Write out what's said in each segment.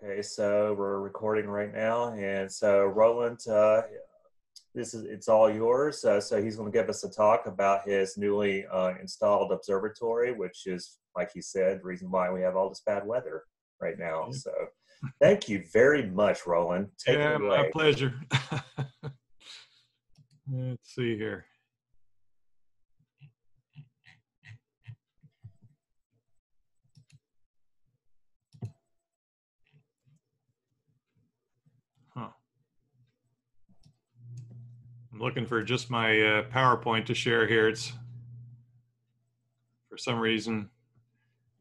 Okay, so we're recording right now, and so Rowland, it's all yours. So he's going to give us a talk about his newly installed observatory, which is, like he said, the reason why we have all this bad weather right now. Yeah. So thank you very much, Rowland. Take it away. My pleasure. Let's see here. I'm looking for just my PowerPoint to share here. It's, for some reason,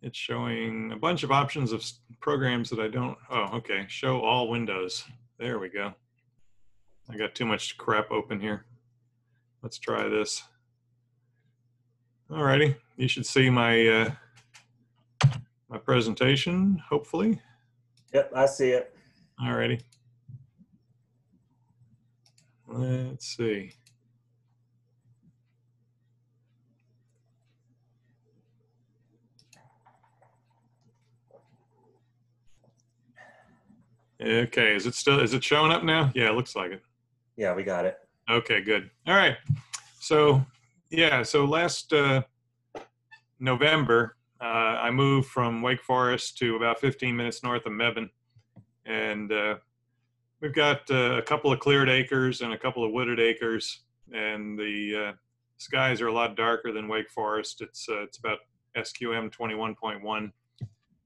it's showing a bunch of options of programs that I don't. Oh, okay. Show all windows. There we go. I got too much crap open here. Let's try this. Alrighty. You should see my my presentation, hopefully. Yep, I see it. Alrighty. Let's see. Okay, is it showing up now? Yeah, it looks like it. Yeah, we got it. Okay, good. All right. So, yeah, so last November, I moved from Wake Forest to about 15 minutes north of Mebane. And we've got a couple of cleared acres and a couple of wooded acres. And the skies are a lot darker than Wake Forest. It's about SQM 21.1.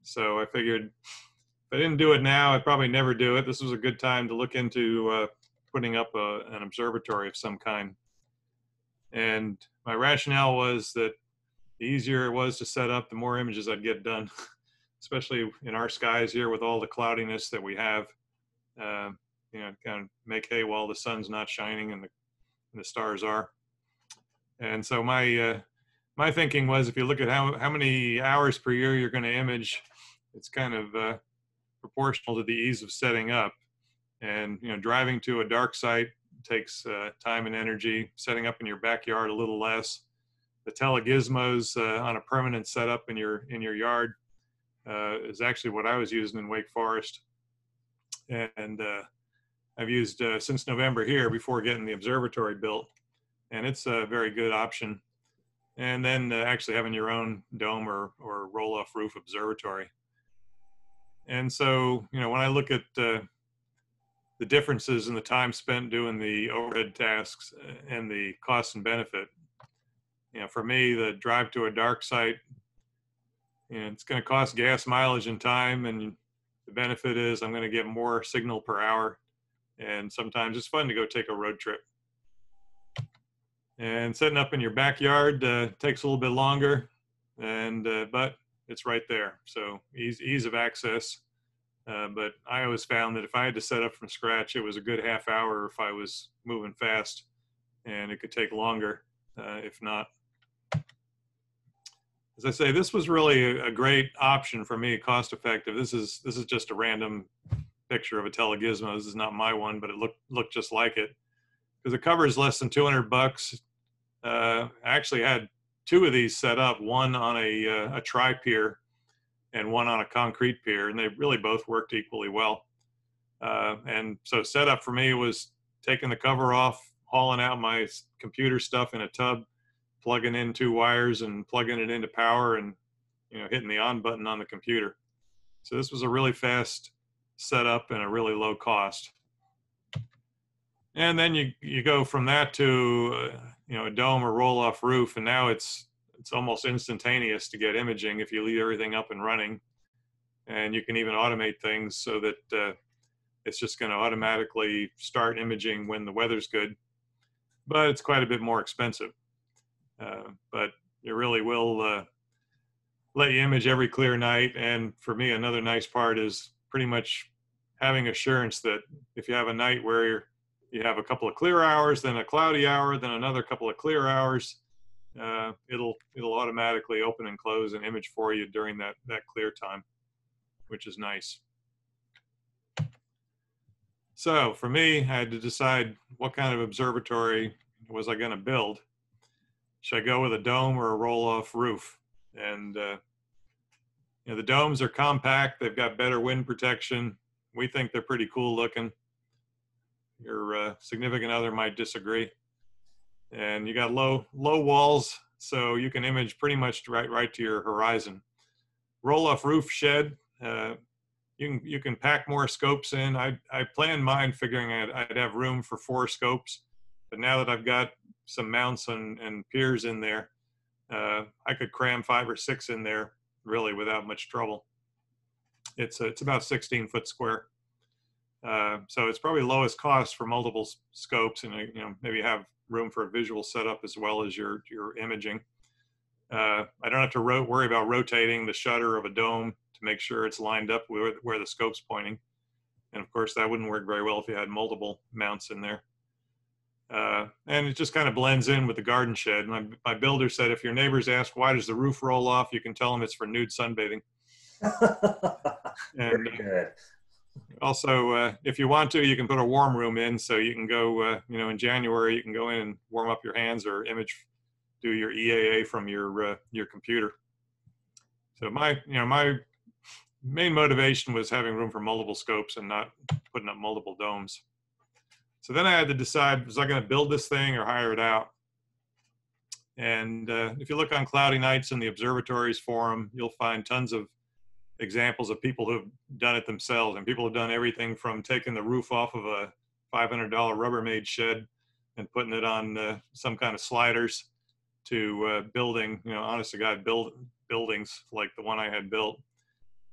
So I figured if I didn't do it now, I'd probably never do it. This was a good time to look into putting up an observatory of some kind. And my rationale was that the easier it was to set up, the more images I'd get done, especially in our skies here with all the cloudiness that we have. You know, kind of make hay while the sun's not shining and the stars are. And so my thinking was, if you look at how many hours per year you're going to image, it's kind of proportional to the ease of setting up. And you know, driving to a dark site takes time and energy. Setting up in your backyard a little less. The telegizmos on a permanent setup in your yard is actually what I was using in Wake Forest, and I've used since November here before getting the observatory built, and it's a very good option. And then actually having your own dome or roll-off roof observatory. And so, you know, when I look at the differences in the time spent doing the overhead tasks and the cost and benefit, you know, for me, the drive to a dark site, you know, it's going to cost gas mileage and time, and the benefit is I'm going to get more signal per hour, and sometimes it's fun to go take a road trip. And setting up in your backyard takes a little bit longer, and but it's right there. So ease of access. But I always found that if I had to set up from scratch, it was a good half hour if I was moving fast, and it could take longer if not. As I say, this was really a great option for me, cost effective. This is just a random picture of a telegizmo. This is not my one, but it looked just like it. Because it covers less than $200. I actually had two of these set up, one on a tri-pier and one on a concrete pier, and they really both worked equally well. And so setup for me was taking the cover off, hauling out my computer stuff in a tub, plugging in 2 wires and plugging it into power, and you know, hitting the on button on the computer. So this was a really fast setup and a really low cost. And then you go from that to you know, a dome or roll-off roof, and now it's almost instantaneous to get imaging if you leave everything up and running. And you can even automate things so that it's just going to automatically start imaging when the weather's good. But it's quite a bit more expensive. But it really will let you image every clear night. And for me, another nice part is pretty much having assurance that if you have a night where you have a couple of clear hours, then a cloudy hour, then another couple of clear hours, it'll automatically open and close an image for you during that clear time, which is nice. So for me, I had to decide what kind of observatory was I going to build. Should I go with a dome or a roll-off roof? And you know, the domes are compact. They've got better wind protection. we think they're pretty cool looking. Your significant other might disagree. And you got low walls, so you can image pretty much right to your horizon. Roll-off roof shed. You can pack more scopes in. I planned mine figuring I'd have room for 4 scopes, but now that I've got some mounts and piers in there, I could cram 5 or 6 in there really without much trouble. It's about 16 foot square, so it's probably lowest cost for multiple scopes, and maybe have room for a visual setup as well as your imaging. I don't have to worry about rotating the shutter of a dome to make sure it's lined up where the scope's pointing. And of course, that wouldn't work very well if you had multiple mounts in there. And it just kind of blends in with the garden shed. My builder said, if your neighbors ask, why does the roof roll off? You can tell them it's for nude sunbathing. And very good. Also, if you want to, you can put a warm room in, so you can go, in January, you can go in and warm up your hands or do your EAA from your computer. So my main motivation was having room for multiple scopes and not putting up multiple domes. So then I had to decide, was I going to build this thing or hire it out? And if you look on Cloudy Nights in the Observatories forum, you'll find tons of examples of people who've done it themselves. And people have done everything from taking the roof off of a $500 Rubbermaid shed and putting it on some kind of sliders to building, honest to God, buildings like the one I had built.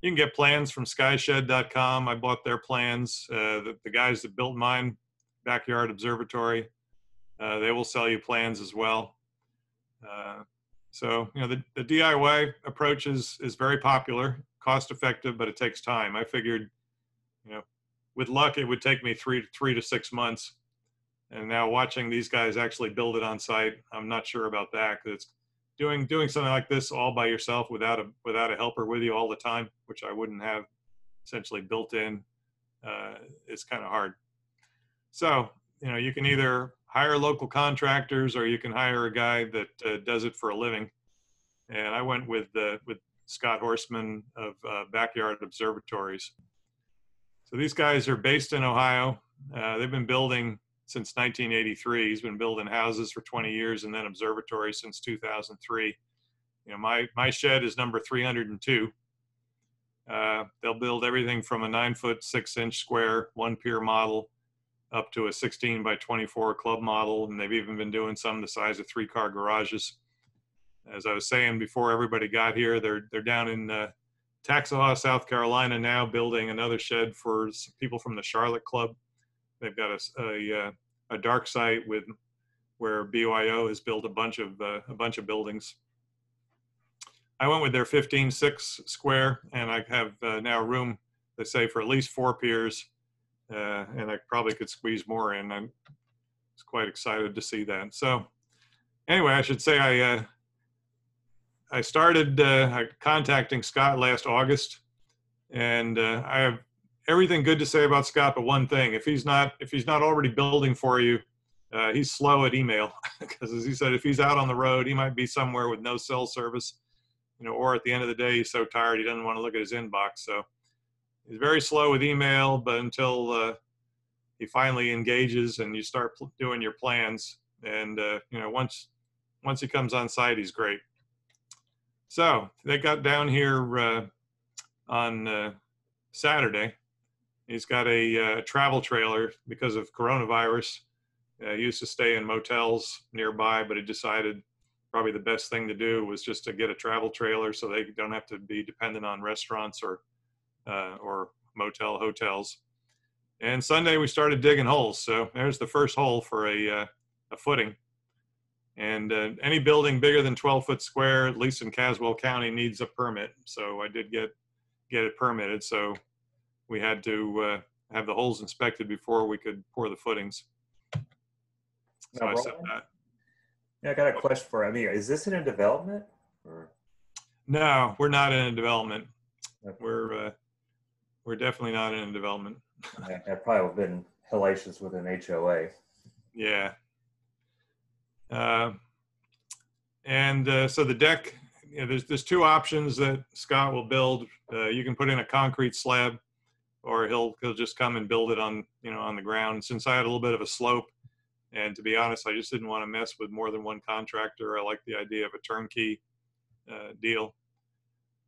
You can get plans from skyshed.com. I bought their plans. The guys that built mine, Backyard Observatory, they will sell you plans as well. So the DIY approach is very popular, cost effective, but it takes time. I figured, with luck, it would take me 3 to 6 months. And now watching these guys actually build it on site, I'm not sure about that, because it's doing something like this all by yourself without a helper with you all the time, which I wouldn't have essentially built in. It's kind of hard. So you can either hire local contractors or you can hire a guy that does it for a living. And I went with Scott Horstman of Backyard Observatories. So these guys are based in Ohio. They've been building since 1983. He's been building houses for 20 years and then observatories since 2003. My shed is number 302. They'll build everything from a 9-foot 6-inch square 1-pier model up to a 16 by 24 club model, and they've even been doing some the size of 3-car garages. As I was saying before everybody got here, they're down in Taxahaw, South Carolina now, building another shed for people from the Charlotte Club. They've got a dark site where BYO has built a bunch of buildings. I went with their 15.6 square, and I have now room, they say, for at least 4 piers, and I probably could squeeze more in. I was quite excited to see that. So anyway, I should say I started contacting Scott last August, and I have everything good to say about Scott, but one thing: if he's not already building for you, he's slow at email. Because as he said, if he's out on the road, he might be somewhere with no cell service, or at the end of the day, he's so tired he doesn't want to look at his inbox. So he's very slow with email, but until he finally engages and you start doing your plans, and once he comes on site, he's great. So they got down here on Saturday. He's got a travel trailer because of coronavirus. He used to stay in motels nearby, but he decided probably the best thing to do was just to get a travel trailer so they don't have to be dependent on restaurants or hotels. And Sunday we started digging holes. So there's the first hole for a footing. And any building bigger than 12 foot square, at least in Caswell County, needs a permit. So I did get it permitted. So we had to have the holes inspected before we could pour the footings. So I said that. Yeah, I got a question for you. Is this in a development? Or? No, we're not in a development. Okay. We're definitely not in a development. That probably would have been hellacious with an HOA. Yeah. So the deck, there's 2 options that Scott will build. You can put in a concrete slab, or he'll just come and build it on, on the ground. Since I had a little bit of a slope, and to be honest, I just didn't want to mess with more than one contractor. I like the idea of a turnkey deal.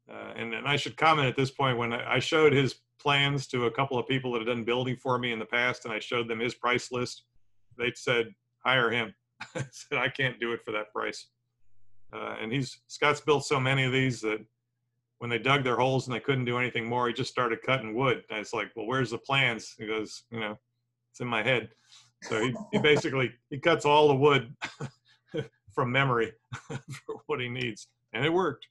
And I should comment at this point, when I showed his plans to a couple of people that had done building for me in the past, and I showed them his price list, they said, hire him. I said, I can't do it for that price. And Scott's built so many of these that when they dug their holes and they couldn't do anything more, he just started cutting wood. And it's like, well, where's the plans? He goes, it's in my head. So he basically, he cuts all the wood from memory for what he needs. And it worked.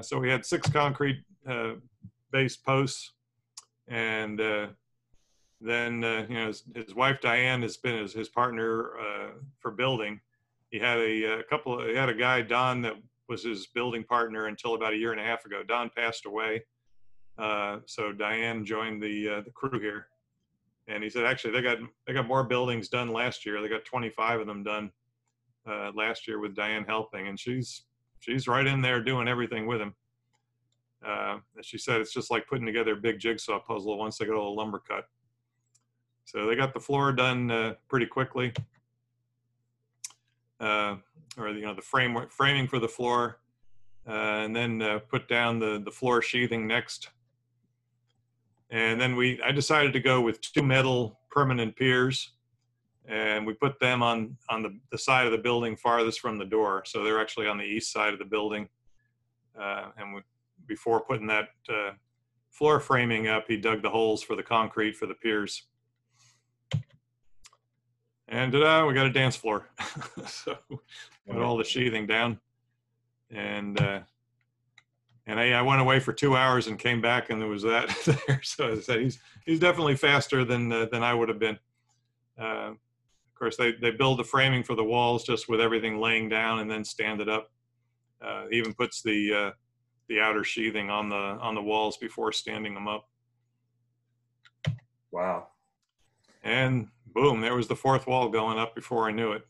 So we had 6 concrete base posts, and then his wife Diane has been his partner for building. He had a guy, Don, that was his building partner until about 1.5 years ago. Don passed away, so Diane joined the crew here. And he said actually they got more buildings done last year. They got 25 of them done last year with Diane helping, and she's right in there doing everything with him. As she said, it's just like putting together a big jigsaw puzzle once they get all the lumber cut. So they got the floor done pretty quickly, or the framing for the floor, and then put down the floor sheathing next. And then I decided to go with 2 metal permanent piers, and we put them on the side of the building farthest from the door. So they're actually on the east side of the building. Before putting that floor framing up, he dug the holes for the concrete for the piers. And ta-da, we got a dance floor. So put all the sheathing down. And I went away for 2 hours and came back, and there was that there. So as I said, he's definitely faster than I would have been. Of course, they build the framing for the walls just with everything laying down and then stand it up. He even puts the outer sheathing on the walls before standing them up. Wow. And boom, there was the 4th wall going up before I knew it.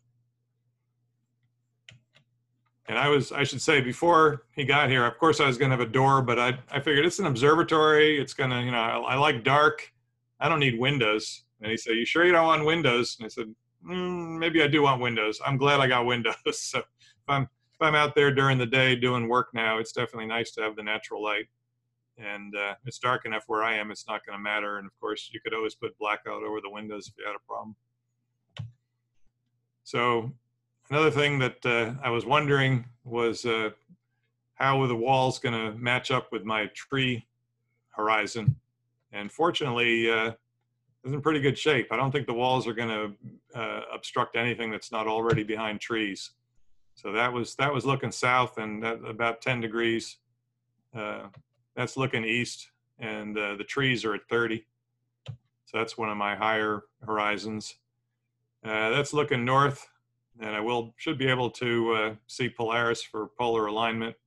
And I should say, before he got here, of course I was going to have a door, but I figured it's an observatory. It's going to, I like dark. I don't need windows. And he said, you sure you don't want windows? And I said, maybe I do want windows. I'm glad I got windows. So if I'm out there during the day doing work now, it's definitely nice to have the natural light. And it's dark enough where I am, it's not going to matter. And of course, you could always put blackout over the windows if you had a problem. So another thing that I was wondering was how were the walls going to match up with my tree horizon? And fortunately, it's in pretty good shape. I don't think the walls are going to obstruct anything that's not already behind trees. So that was looking south, and about 10 degrees. That's looking east, and the trees are at 30. So that's one of my higher horizons. That's looking north, and I should be able to see Polaris for polar alignment.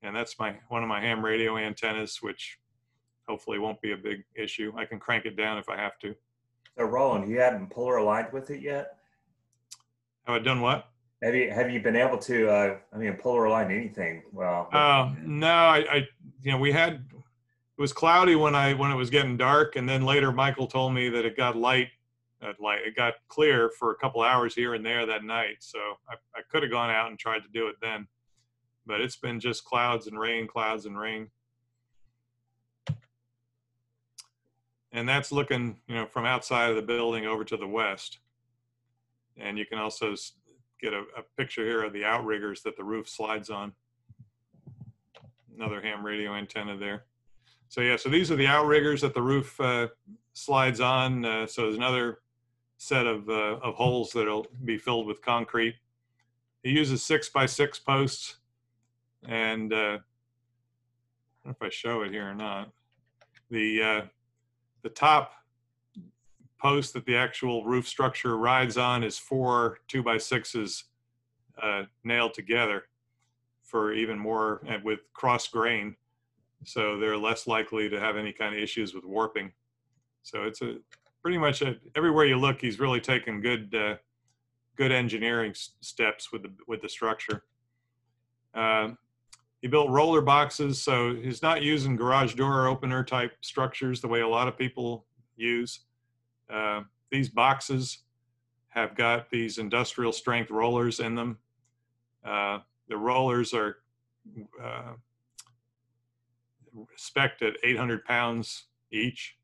And that's one of my ham radio antennas, which hopefully won't be a big issue. I can crank it down if I have to. So Rowland, you haven't polar aligned with it yet? Have I done what? Have you been able to, polar align anything? Well, no, it was cloudy when it was getting dark, and then later Michael told me that it got it got clear for a couple hours here and there that night. So I could have gone out and tried to do it then, but it's been just clouds and rain. And that's looking, from outside of the building over to the west. And you can also get a picture here of the outriggers that the roof slides on. Another ham radio antenna there. So yeah, so these are the outriggers that the roof slides on. So there's another set of holes that'll be filled with concrete. He uses 6x6 posts, and I don't know if I show it here or not. The top post that the actual roof structure rides on is 4 2x6s nailed together for even more, and with cross grain, so they're less likely to have any kind of issues with warping. So it's pretty much everywhere you look, he's really taken good engineering steps with the structure. he built roller boxes, so he's not using garage door opener type structures the way a lot of people use. These boxes have got these industrial strength rollers in them. The rollers are spec'd at 800 pounds each.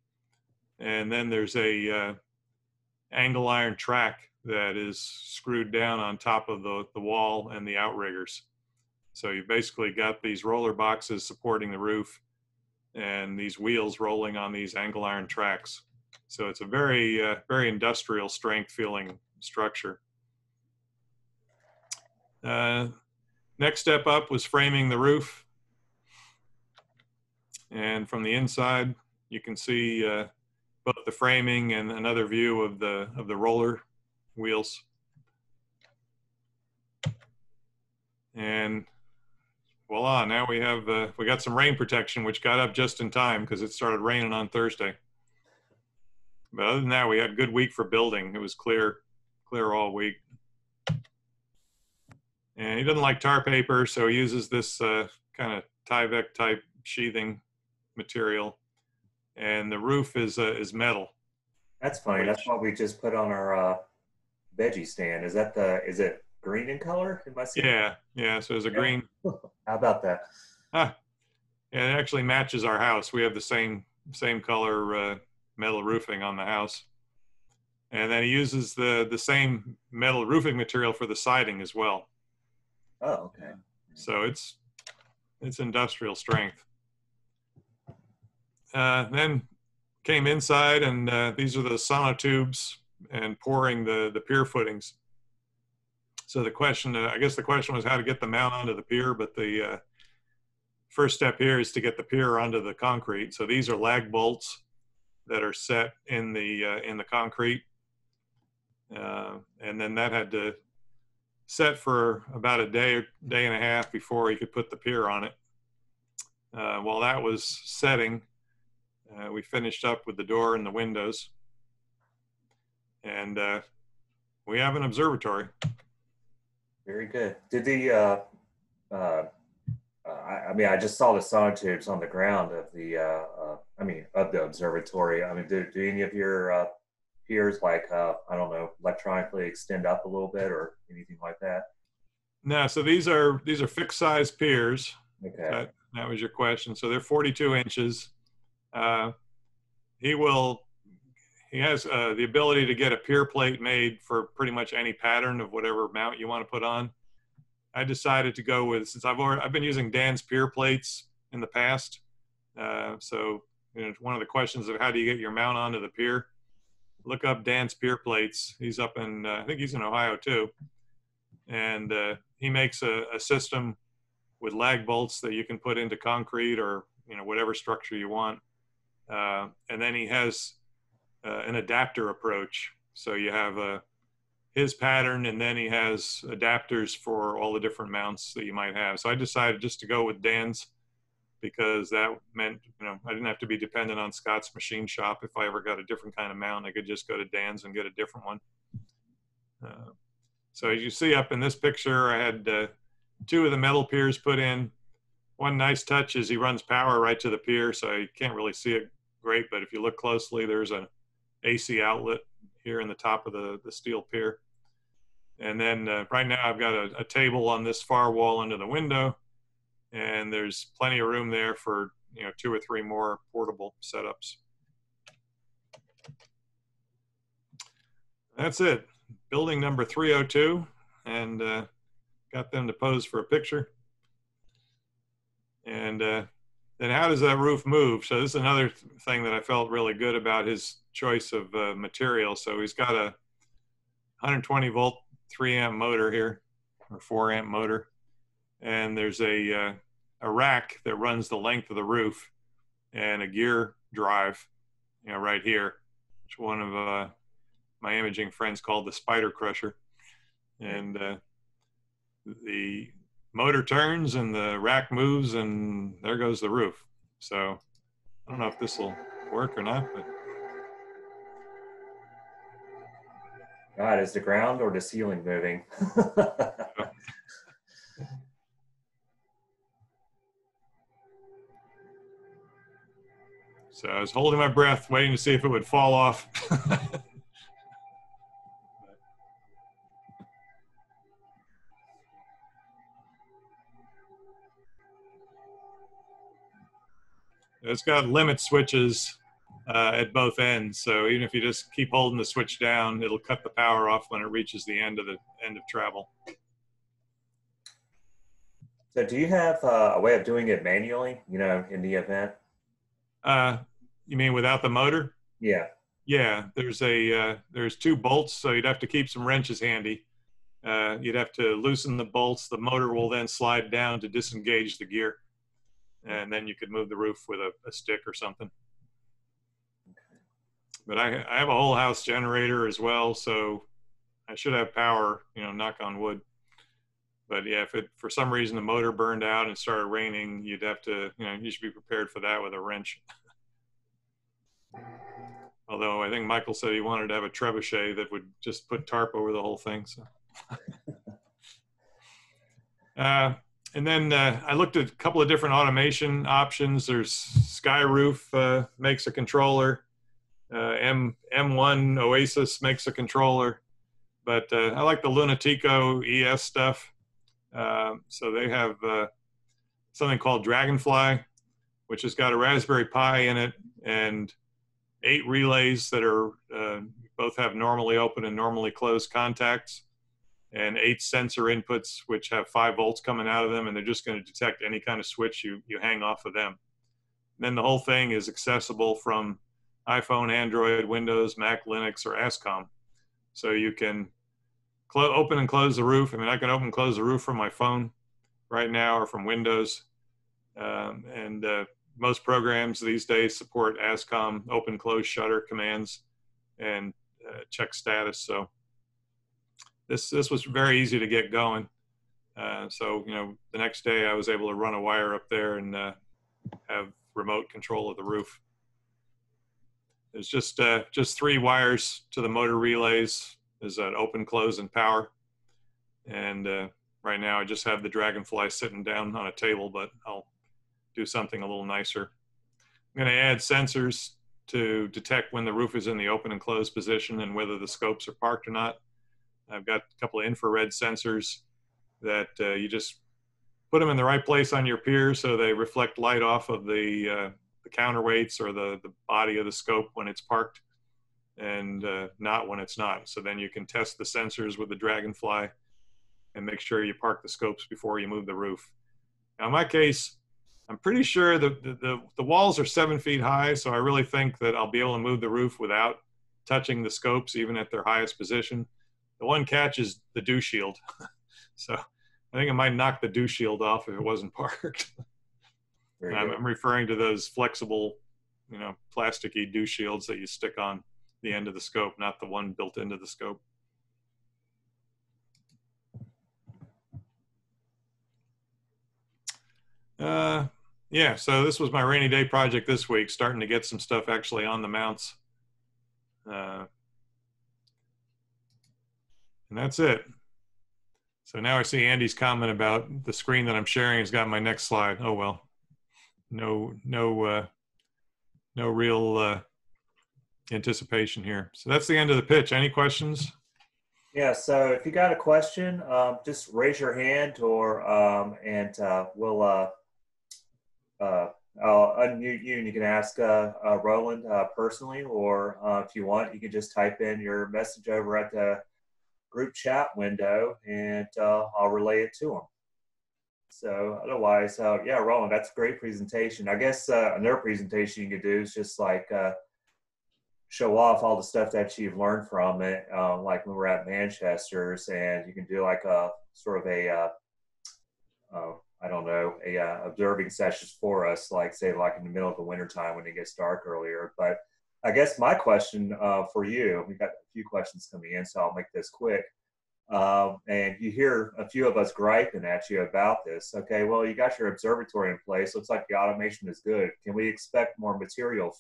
And then there's a angle iron track that is screwed down on top of the wall and the outriggers. So you basically got these roller boxes supporting the roof and these wheels rolling on these angle iron tracks. So it's a very, very industrial strength feeling structure. Next step up was framing the roof. And from the inside, you can see both the framing and another view of the roller wheels. And voila, now we have we got some rain protection, which got up just in time because it started raining on Thursday. But other than that, we had a good week for building. It was clear all week. And he doesn't like tar paper, so he uses this kind of Tyvek type sheathing material. And the roof is metal. That's funny. That's what we just put on our veggie stand. Is it green in color? Am I seeing? Yeah. So there's a green. How about that? Yeah, it actually matches our house. We have the same color metal roofing on the house. And then he uses the same metal roofing material for the siding as well. Oh, okay. So it's industrial strength. Then came inside, and these are the sonotubes and pouring the pier footings. So the question, I guess the question was how to get the mount onto the pier, but the first step here is to get the pier onto the concrete. So these are lag bolts that are set in the concrete, and then that had to set for about a day and a half before he could put the pier on it. While that was setting, we finished up with the door and the windows, and we have an observatory. Very good. Did the I just saw the sonotubes on the ground of the of the observatory. I mean, do any of your piers, like I don't know, electronically extend up a little bit or anything like that? No, so these are fixed size piers. Okay. That was your question. So they're 42 inches. He has the ability to get a pier plate made for pretty much any pattern of whatever mount you want to put on. I decided to go with, since I've been using Dan's pier plates in the past. So one of the questions of how do you get your mount onto the pier? Look up Dan's pier plates. He's up in, I think he's in Ohio too. And he makes a system with lag bolts that you can put into concrete or whatever structure you want. And then he has an adapter approach. So you have his pattern, and then he has adapters for all the different mounts that you might have. So I decided just to go with Dan's because that meant, I didn't have to be dependent on Scott's machine shop. If I ever got a different kind of mount, I could just go to Dan's and get a different one. So as you see up in this picture, I had 2 of the metal piers put in. One nice touch is he runs power right to the pier, so you can't really see it great, but if you look closely, there's an AC outlet here in the top of the steel pier. And then right now I've got a table on this far wall under the window, and there's plenty of room there for 2 or 3 more portable setups. That's it. Building number 302, and got them to pose for a picture. And then how does that roof move? So this is another thing that I felt really good about his choice of material. So he's got a 120 volt 3 amp motor here, or 4 amp motor. And there's a rack that runs the length of the roof and a gear drive, right here, which one of my imaging friends called the spider crusher. And the motor turns and the rack moves and there goes the roof. So I don't know if this will work or not, but. God, is the ground or the ceiling moving? So I was holding my breath, waiting to see if it would fall off. It's got limit switches at both ends, so even if you just keep holding the switch down, it'll cut the power off when it reaches the end of travel. So do you have a way of doing it manually, you know, in the event? You mean without the motor? Yeah. Yeah, there's two bolts, so you'd have to keep some wrenches handy. You'd have to loosen the bolts. The motor will then slide down to disengage the gear, and then you could move the roof with a stick or something. But I have a whole house generator as well, so I should have power, you know, knock on wood. But yeah, if for some reason the motor burned out and started raining, you'd have to, you know, you should be prepared for that with a wrench. Although I think Michael said he wanted to have a trebuchet that would just put tarp over the whole thing. So. And then I looked at a couple of different automation options. There's Skyroof makes a controller. M1 Oasis makes a controller. But I like the Lunatico ES stuff. So they have something called Dragonfly, which has got a Raspberry Pi in it and 8 relays that are both have normally open and normally closed contacts, and 8 sensor inputs which have 5 volts coming out of them, and they're just going to detect any kind of switch you hang off of them. And then the whole thing is accessible from iPhone, Android, Windows, Mac, Linux, or ASCOM. So you can open and close the roof. I mean, I can open and close the roof from my phone right now or from Windows. Most programs these days support ASCOM open, close, shutter commands and check status. So this was very easy to get going. So, you know, the next day I was able to run a wire up there and have remote control of the roof. There's just 3 wires to the motor relays. There's an open, close, and power. And right now I just have the Dragonfly sitting down on a table, but I'll do something a little nicer. I'm going to add sensors to detect when the roof is in the open and closed position and whether the scopes are parked or not. I've got a couple of infrared sensors that you just put them in the right place on your pier so they reflect light off of the counterweights or the body of the scope when it's parked and not when it's not. So then you can test the sensors with the Dragonfly and make sure you park the scopes before you move the roof. Now in my case, I'm pretty sure the walls are 7 feet high, so I really think that I'll be able to move the roof without touching the scopes, even at their highest position. The one catch is the dew shield. So I think I might knock the dew shield off if it wasn't parked. I'm referring to those flexible, you know, plasticky dew shields that you stick on the end of the scope, not the one built into the scope. Yeah, so this was my rainy day project this week, starting to get some stuff actually on the mounts. And that's it. So now I see Andy's comment about the screen that I'm sharing has got my next slide. Oh, well, no real anticipation here. So that's the end of the pitch. Any questions? Yeah, so if you got a question, just raise your hand or I'll unmute you and you can ask Rowland personally, or if you want, you can just type in your message over at the group chat window and I'll relay it to him. So otherwise, yeah, Rowland, that's a great presentation. I guess another presentation you could do is just like show off all the stuff that you've learned from it, like when we're at Manchester's, and you can do like a sort of a I don't know, observing sessions for us, like say like in the middle of the winter time when it gets dark earlier. But I guess my question for you, we've got a few questions coming in, so I'll make this quick. And you hear a few of us griping at you about this. Okay, well, you got your observatory in place. Looks like the automation is good. Can we expect more material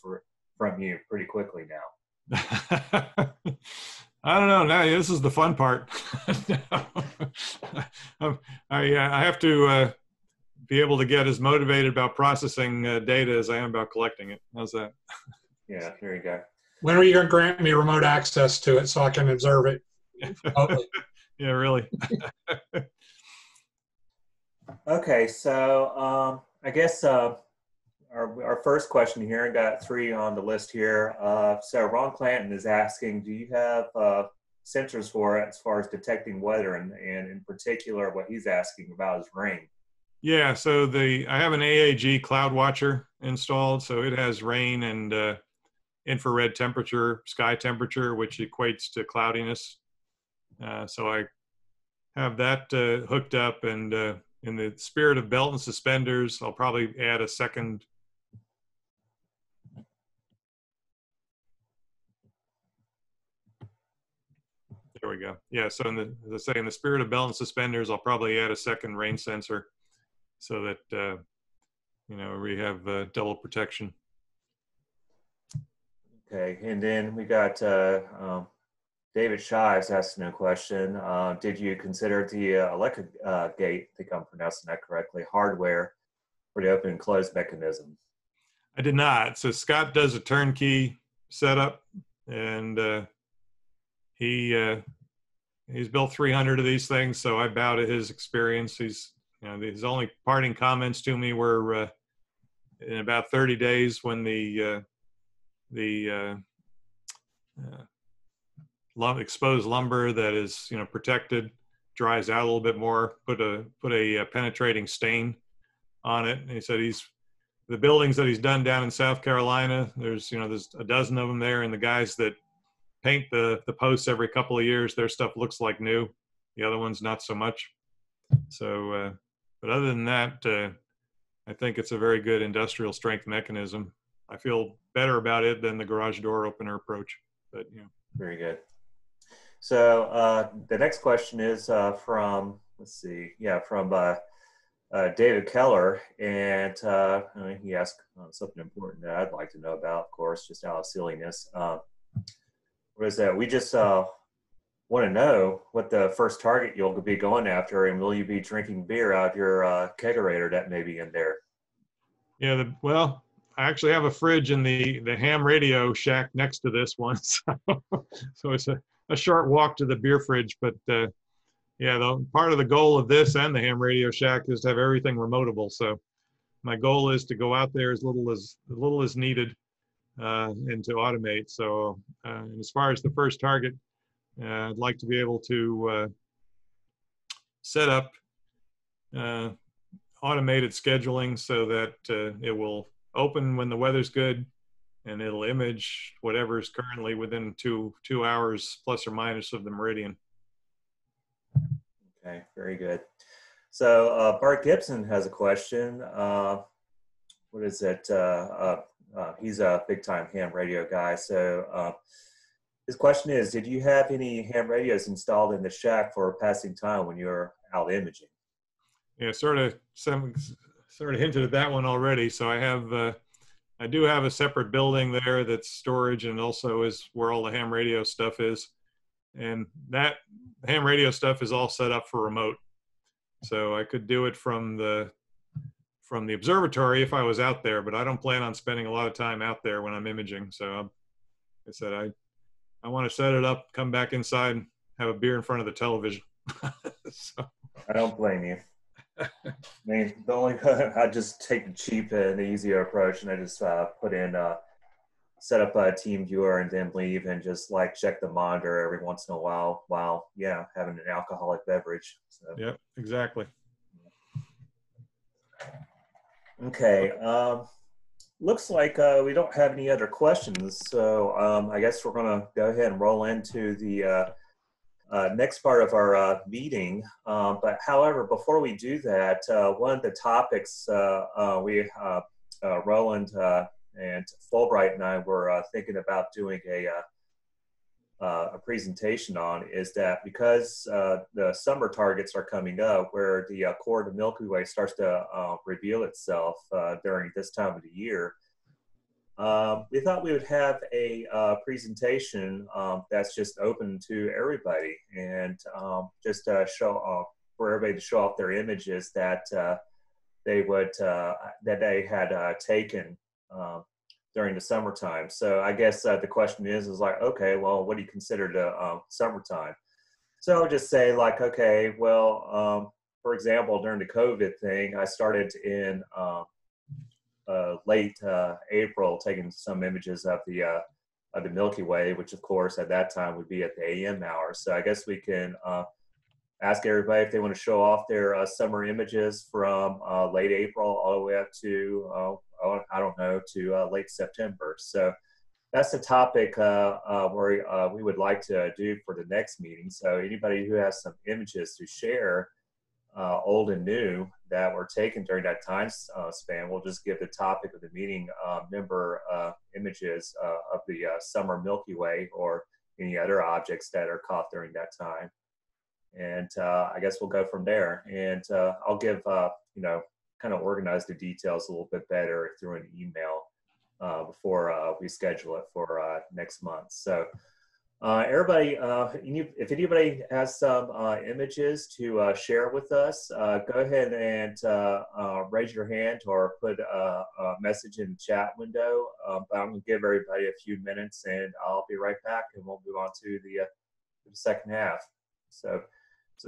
from you pretty quickly now? I don't know. Now this is the fun part. I have to be able to get as motivated about processing data as I am about collecting it. How's that? Yeah, there you go. When are you going to grant me remote access to it so I can observe it remotely? Yeah, really. Okay, so I guess our first question here, I got 3 on the list here. So Ron Clanton is asking, do you have sensors for it as far as detecting weather, and in particular what he's asking about is rain? Yeah, so I have an AAG cloud watcher installed, so it has rain and infrared temperature, sky temperature, which equates to cloudiness. So I have that hooked up, and in the spirit of belt and suspenders, I'll probably add a second. There we go. Yeah, so as I say, in the spirit of belt and suspenders, I'll probably add a second rain sensor so that, you know, we have double protection. Okay, and then we got David Shives asking a question. Did you consider the electric gate, I think I'm pronouncing that correctly, hardware for the open and close mechanism? I did not. So Scott does a turnkey setup, and he's built 300 of these things, so I bow to his experience. His only parting comments to me were in about 30 days, when the exposed lumber that is protected dries out a little bit more, put a penetrating stain on it. And he said the buildings that he's done down in South Carolina, there's a dozen of them there, and the guys that paint the posts every couple of years, their stuff looks like new. The other ones, not so much. So, but other than that, I think it's a very good industrial strength mechanism. I feel better about it than the garage door opener approach, but Very good. So the next question is from, David Keller, and he asked something important that I'd like to know about, of course, just out of silliness. Was that we just want to know what the first target you'll be going after, and will you be drinking beer out of your kegerator that may be in there? Yeah, well, I actually have a fridge in the ham radio shack next to this one, so it's a short walk to the beer fridge. But yeah, part of the goal of this and the ham radio shack is to have everything remotable. So my goal is to go out there as little as needed and to automate. So as far as the first target, I'd like to be able to set up automated scheduling so that it will open when the weather's good, and it'll image whatever is currently within two hours plus or minus of the meridian. Okay, very good. So Bart Gibson has a question. What is it? He's a big-time ham radio guy. So his question is, did you have any ham radios installed in the shack for passing time when you're out imaging? Yeah, sort of hinted at that one already. So I do have a separate building there that's storage, and also is where all the ham radio stuff is. And that ham radio stuff is all set up for remote. So I could do it from the observatory if I was out there, but I don't plan on spending a lot of time out there when I'm imaging. So like I said, I want to set it up, come back inside, and have a beer in front of the television. So. I don't blame you. I mean, I just take the cheap and the easier approach, and I just set up a team viewer and then leave and just check the monitor every once in a while having an alcoholic beverage. So. Yep, exactly. Okay. Looks like we don't have any other questions, so I guess we're going to go ahead and roll into the next part of our meeting. But however, before we do that, one of the topics Rowland and Fulbright and I were thinking about doing a presentation on is that because the summer targets are coming up, where the core of the Milky Way starts to reveal itself during this time of the year, we thought we would have a presentation that's just open to everybody, and just show for everybody to show off their images that they would that they had taken during the summertime. So I guess the question is like, okay, well, what do you consider the summertime? So I would just say like, okay, well, for example, during the COVID thing, I started in late April taking some images of the Milky Way, which of course at that time would be at the AM hour. So I guess we can ask everybody if they want to show off their summer images from late April all the way up to, I don't know, to late September. So that's the topic where we would like to do for the next meeting. So anybody who has some images to share, old and new, that were taken during that time span, we'll just give the topic of the meeting member images of the summer Milky Way or any other objects that are caught during that time. And I guess we'll go from there. And I'll give, kind of organize the details a little bit better through an email before we schedule it for next month. So everybody, if anybody has some images to share with us, go ahead and raise your hand or put a message in the chat window. But I'm going to give everybody a few minutes and I'll be right back and we'll move on to the second half. So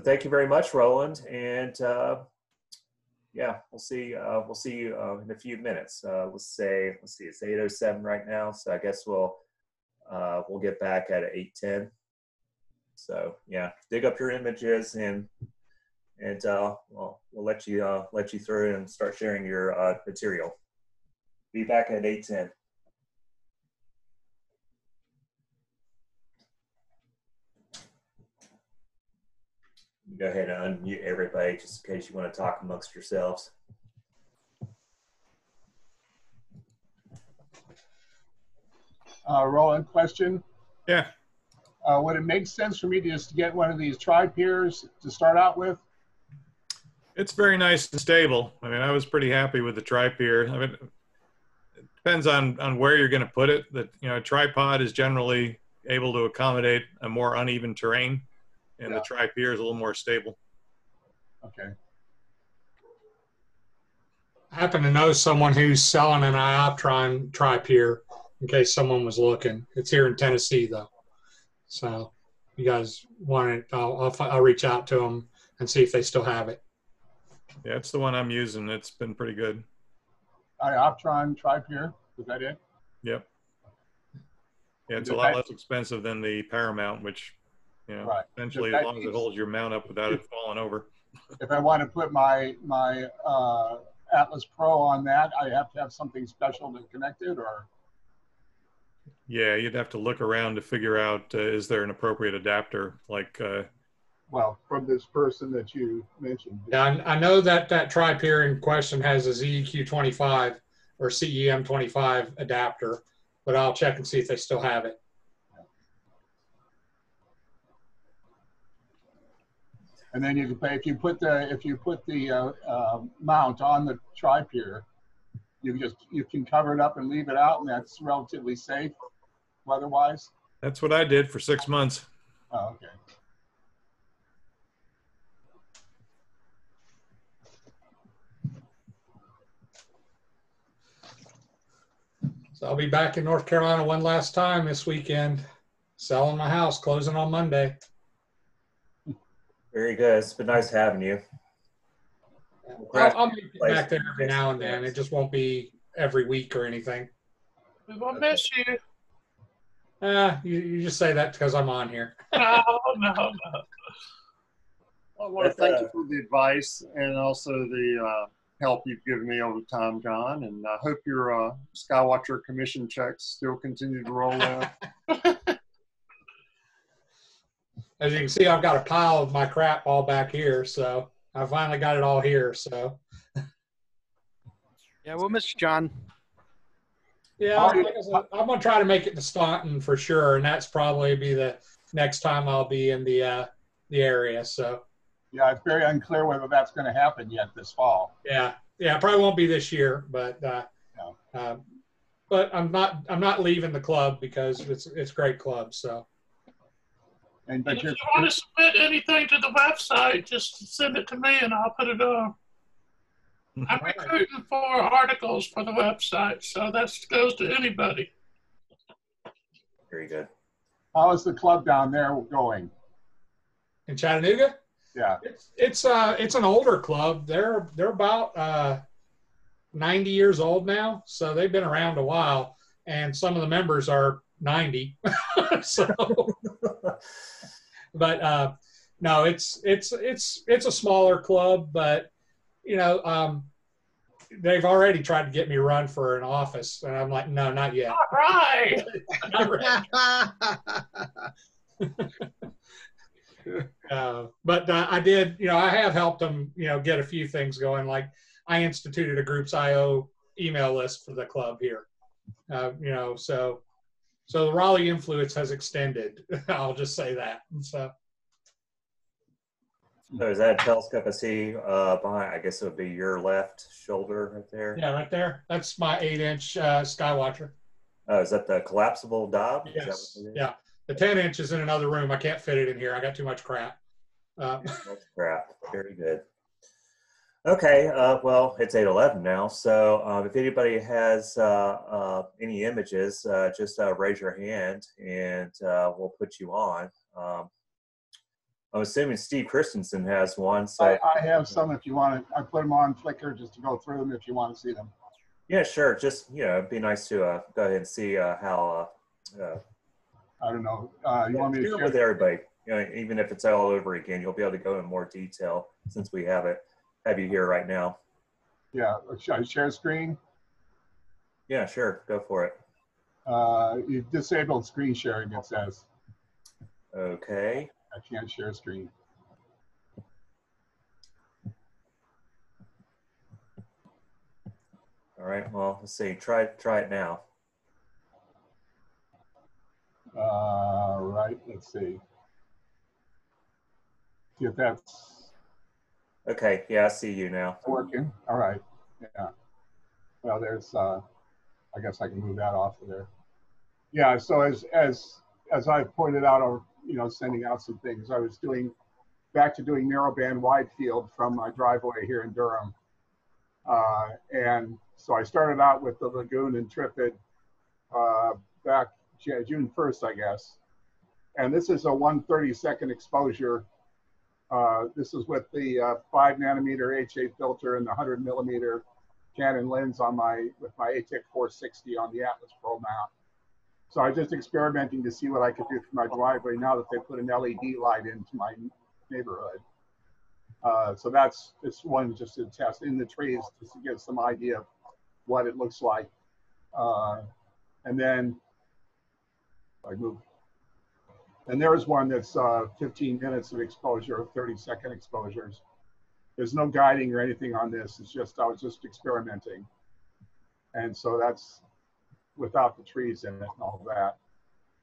thank you very much, Rowland, and yeah, we'll see you in a few minutes. Let's see, it's 8:07 right now, so I guess we'll get back at 8:10. So yeah, dig up your images and we'll let you through and start sharing your material. Be back at 8:10. Go ahead and unmute everybody just in case you want to talk amongst yourselves. Rowland, question. Yeah. Would it make sense for me to just get one of these tri-piers to start out with? It's very nice and stable. I mean, I was pretty happy with the tri-pier. I mean, it depends on where you're going to put it. That, a tripod is generally able to accommodate a more uneven terrain. And yeah, the tri-pier is a little more stable. Okay. I happen to know someone who's selling an Ioptron tri-pier in case someone was looking. It's here in Tennessee, though. So you guys want it, I'll reach out to them and see if they still have it. Yeah, it's the one I'm using. It's been pretty good. Ioptron tri-pier, is that it? Yep. Yeah, it's a lot less expensive than the Paramount, which, right, essentially, as long as it holds your mount up without it falling over. If I want to put my Atlas Pro on that, I have to have something special to connect it, or? Yeah, you'd have to look around to figure out, is there an appropriate adapter? Like, well, from this person that you mentioned. Yeah, I know that tri-pier in question has a ZEQ25 or CEM25 adapter, but I'll check and see if they still have it. And then you can pay if you put the mount on the tri-pier, you can cover it up and leave it out, and that's relatively safe weather-wise. That's what I did for 6 months. Oh, okay. So I'll be back in North Carolina one last time this weekend, selling my house, closing on Monday. Very good. It's been nice having you. I'll be back there every now and then. It just won't be every week or anything. We will miss you. You just say that because I'm on here. No. I want to thank you for the advice and also the help you've given me over time, John. And I hope your Skywatcher commission checks still continue to roll in. As you can see, I've got a pile of my crap all back here, so I finally got it all here. So, Yeah, we'll miss you, John. Yeah, like I said, I'm gonna try to make it to Staunton for sure, and that's probably be the next time I'll be in the area. So, yeah, it's very unclear whether that's going to happen yet this fall. Yeah, it probably won't be this year, but but I'm not leaving the club because it's a great club. So. And if you want to submit anything to the website, just send it to me and I'll put it on. I'm recruiting for articles for the website, so that goes to anybody. Very good. How is the club down there going? In Chattanooga? Yeah. It's an older club. They're about 90 years old now, so they've been around a while, and some of the members are 90. So, but no, it's a smaller club, but you know, they've already tried to get me run for an office, and I'm like, no, not yet. All right. Not ready. But I did, you know, I have helped them, you know, get a few things going. Like I instituted a Groups IO email list for the club here. You know, so the Raleigh influence has extended. I'll just say that. And so is that a telescope I see behind? I guess it would be your left shoulder right there. yeah, right there. That's my 8-inch Skywatcher. Oh, is that the collapsible dial? Yes. Yeah. The 10-inch is in another room. I can't fit it in here. I got too much crap. Crap. Very good. Okay. Well, it's 8:11 now. So if anybody has any images, just raise your hand and we'll put you on. I'm assuming Steve Christensen has one. So I have some if you want to. I put them on Flickr just to go through them if you want to see them. yeah, sure. Just, you know, it'd be nice to go ahead and see how. I don't know. You want me to share share with everybody? You know, even if it's all over again, you'll be able to go in more detail since we have you here right now. Yeah. Should I share screen? Yeah, sure. Go for it. You disabled screen sharing, it says. Okay. I can't share screen. All right. Well, let's see. Try it now. Right. Let's see. See if that's Okay. Yeah, I see you now. working. All right. Yeah. Well, there's. I guess I can move that off of there. Yeah. So as I pointed out, or you know, sending out some things, I was back to doing narrowband wide field from my driveway here in Durham, and so I started out with the Lagoon Intrepid back June 1st, I guess. And this is a 1/32nd exposure. This is with the 5 nanometer H8 filter and the 100 millimeter Canon lens on with my ATEC 460 on the Atlas Pro mount. So I was just experimenting to see what I could do for my driveway now that they put an LED light into my neighborhood. So it's one just to test in the trees just to get some idea of what it looks like. And then I move. And there's one that's 15 minutes of exposure, 30-second exposures. There's no guiding or anything on this. It's just, I was just experimenting. And so that's without the trees in it and all that.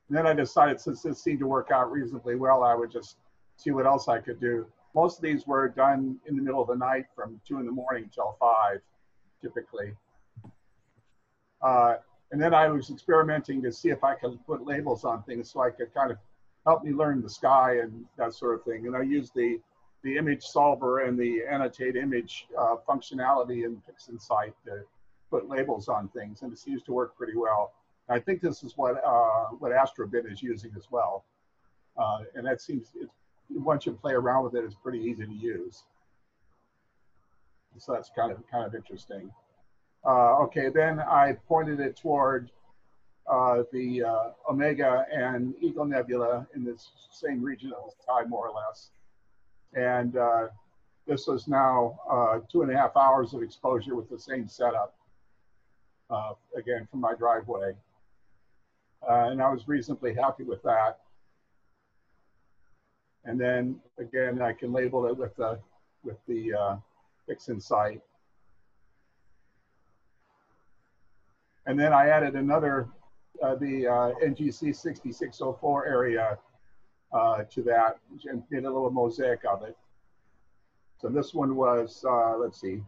And then I decided, since this seemed to work out reasonably well, I would just see what else I could do. Most of these were done in the middle of the night from 2 in the morning till 5, typically. And then I was experimenting to see if I could put labels on things so I could kind of help me learn the sky and that sort of thing. And I used the image solver and the annotate image functionality in PixInsight to put labels on things, and it seems to work pretty well. And I think this is what Astrobit is using as well. And that seems, once you play around with it, it's pretty easy to use. So that's kind of interesting. Okay, then I pointed it toward the Omega and Eagle Nebula in this same region of the sky, more or less. And this was now 2.5 hours of exposure with the same setup, again, from my driveway. And I was reasonably happy with that. And then again, I can label it with the PixInsight. And then I added another, the NGC 6604 area to that and did a little mosaic of it. So this one was, let's see,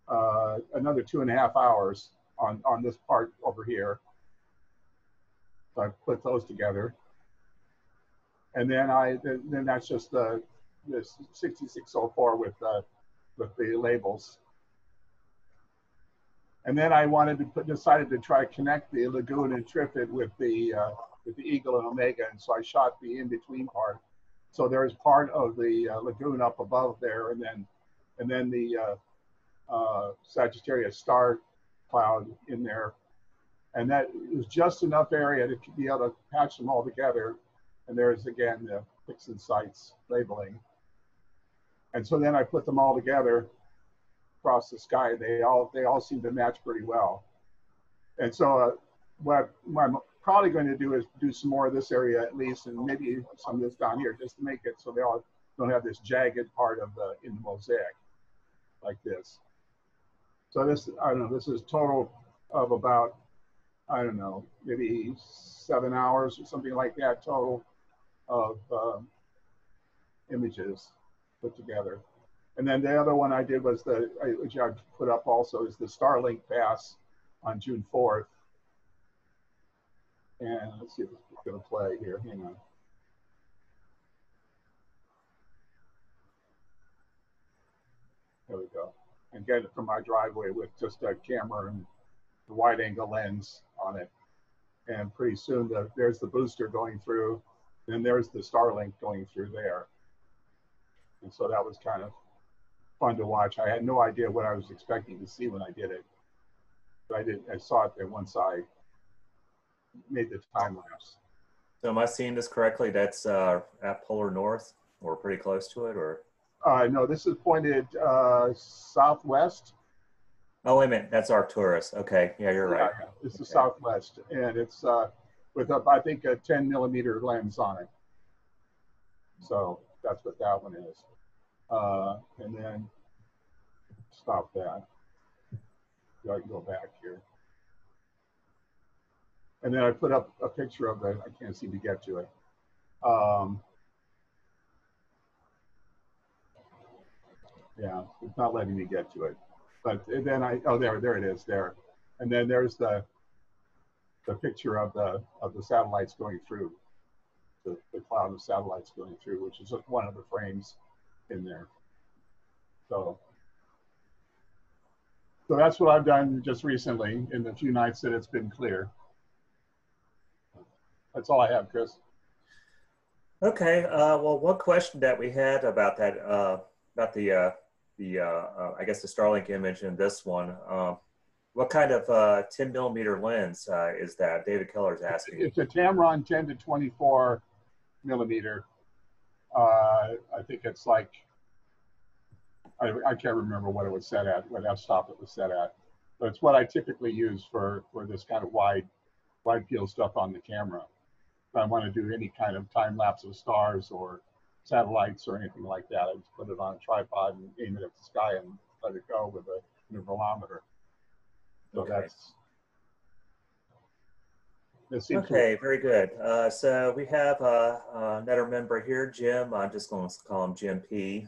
another 2.5 hours on this part over here. So I put those together. And then then that's just this 6604 with the labels. And then I wanted to decided to try to connect the lagoon and Trifid with the Eagle and Omega, and so I shot the in-between part. So there's part of the lagoon up above there, and then the Sagittarius star cloud in there, and that was just enough area to be able to patch them all together. And there's again the fixed sites labeling, and so then I put them all together across the sky. They all seem to match pretty well. And so what I'm probably going to do is do some more of this area at least, and maybe some of this down here, just to make it so they all don't have this jagged part of in the mosaic like this. So this, I don't know, this is total of about, I don't know, maybe 7 hours or something like that total of images put together. And then the other one I did was which I put up also, is the Starling Pass on June 4th. And let's see if it's going to play here. Hang on. There we go. And get it from my driveway with just a camera and the wide angle lens on it. And pretty soon there's the booster going through, and there's the Starlink going through there. And so that was kind of fun to watch. I had no idea what I was expecting to see when I did it. But I saw it there once I made the time lapse. So am I seeing this correctly? That's at polar north, or pretty close to it, or? No, this is pointed southwest. Oh, wait a minute, that's Arcturus. Okay, yeah, you're right. Yeah, this is southwest, and it's with I think a 10mm lens on it. So that's what that one is. And then stop that. I can go back here. And then I put up a picture of I can't seem to get to it. Yeah, it's not letting me get to it. But then there it is there. And then there's the picture of the satellites going through, the cloud of satellites going through, which is just one of the frames in there. So that's what I've done just recently in the few nights that it's been clear. That's all I have, Chris. Okay. Well, one question that we had about that, about the I guess the Starlink image in this one. What kind of 10mm lens is that? David Keller's asking. It's a Tamron 10 to 24mm. I think it's like, I can't remember what it was set at, what f-stop it was set at, but it's what I typically use for this kind of wide field stuff on the camera. If I want to do any kind of time lapse of stars or satellites or anything like that, I just put it on a tripod and aim it at the sky and let it go with a intervalometer. So okay. That's okay, very good. So we have another member here, Jim. I'm just going to call him Jim P.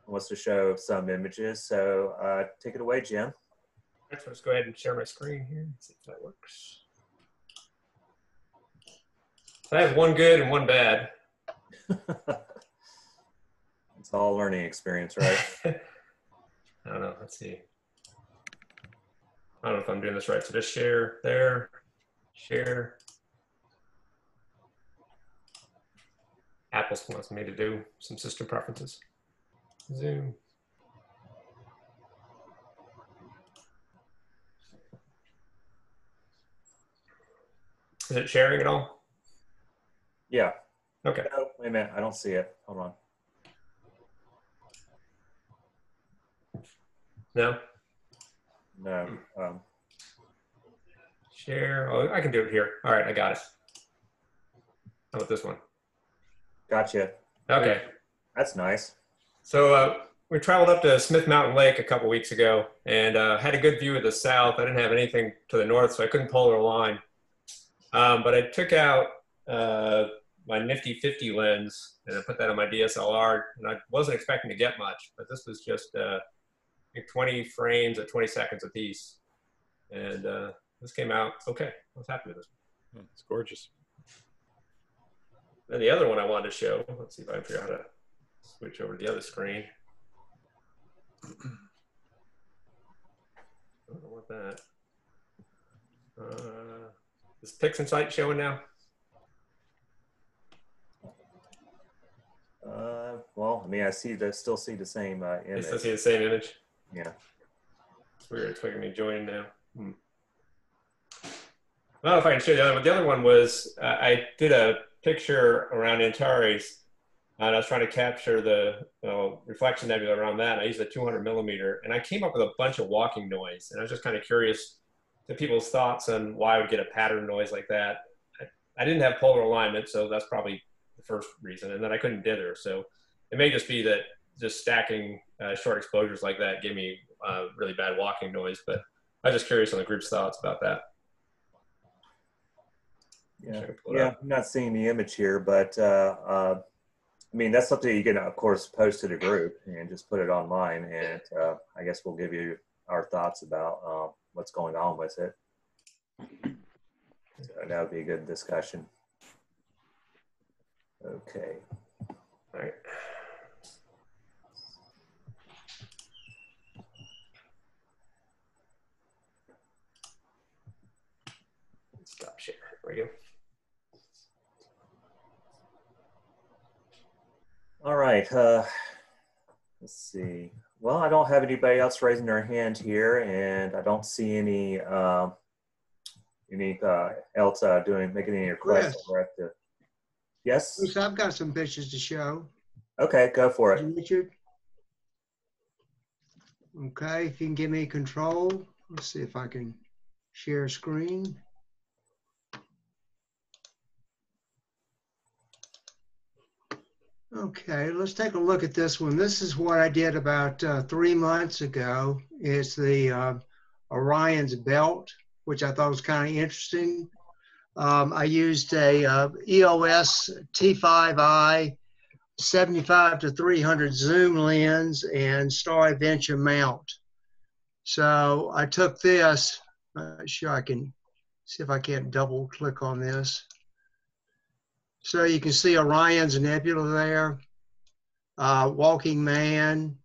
Wants to show some images. So take it away, Jim. Let's go ahead and share my screen here and see if that works. So I have one good and one bad. It's all a learning experience, right? I don't know. Let's see. I don't know if I'm doing this right. So just share there, share. Apple wants me to do some system preferences. Zoom. Is it sharing at all? Yeah. Okay. Oh, wait a minute. I don't see it. Hold on. No? No. Share. Oh, I can do it here. All right, I got it. How about this one? Gotcha. Okay. That's nice. So we traveled up to Smith Mountain Lake a couple weeks ago and had a good view of the south. I didn't have anything to the north, so I couldn't polar align. But I took out my nifty 50 lens and I put that on my DSLR, and I wasn't expecting to get much, but this was just I think 20 frames at 20 seconds a piece. And this came out okay. I was happy with this one. It's gorgeous. Then the other one I wanted to show, let's see if I can figure out how to switch over to the other screen. I don't know what that. Is Pix and Sight showing now? Well, I mean, I still see the same I image. still see the same image. Yeah. It's weird. It's making me join now. I don't know if I can show you the other one. The other one was I did a picture around Antares, and I was trying to capture the reflection nebula around that. And I used a 200 millimeter, and I came up with a bunch of walking noise. And I was just kind of curious to people's thoughts on why I would get a pattern noise like that. I didn't have polar alignment, so that's probably the first reason. And then I couldn't dither, so it may just be that just stacking short exposures like that gave me really bad walking noise. But I was just curious on the group's thoughts about that. Yeah, I'm not seeing the image here, but I mean, that's something you can, of course, post to the group and just put it online, and I guess we'll give you our thoughts about what's going on with it. So that would be a good discussion. Okay. All right. Stop share. There we go. All right. Let's see. Well, I don't have anybody else raising their hand here, and I don't see any else making any requests. Yes. Bruce, I've got some pictures to show. Okay, go for it. Richard. Okay, if you can give me control. Let's see if I can share screen. Okay, let's take a look at this one. This is what I did about 3 months ago. It's the Orion's belt, which I thought was kind of interesting. I used a EOS T5i 75 to 300 zoom lens and star adventure mount. So I took this. Sure, I can see if I can't double click on this. So you can see Orion's Nebula there, Walking Man,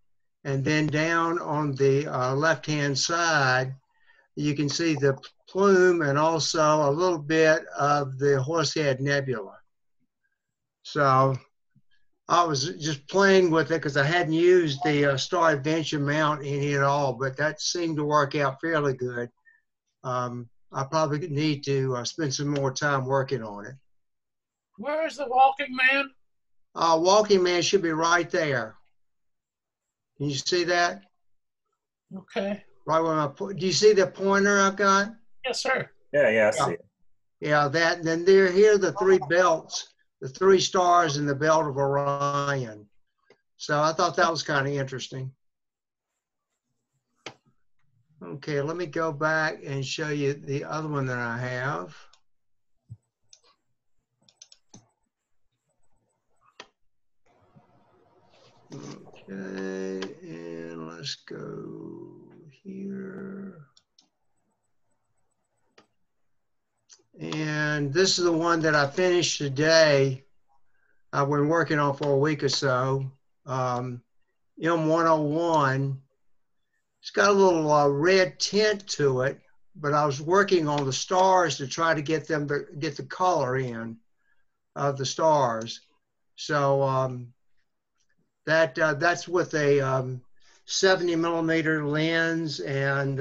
and then down on the left-hand side, you can see the plume and also a little bit of the Horsehead Nebula. So I was just playing with it because I hadn't used the Star Adventure mount in it at all, but that seemed to work out fairly good. I probably need to spend some more time working on it. Where is the Walking Man? Walking Man should be right there. Can you see that? Okay. Right where my do you see the pointer I've got? Yes, sir. Yeah, I see it. Yeah, that. And then here are the 3 belts, the 3 stars in the belt of Orion. So I thought that was kind of interesting. Okay, let me go back and show you the other one that I have. Okay, and let's go here. And this is the one that I finished today. I've been working on for a week or so. M101. It's got a little red tint to it, but I was working on the stars to try to get them to get the color in of the stars. So that's with a 70 millimeter lens and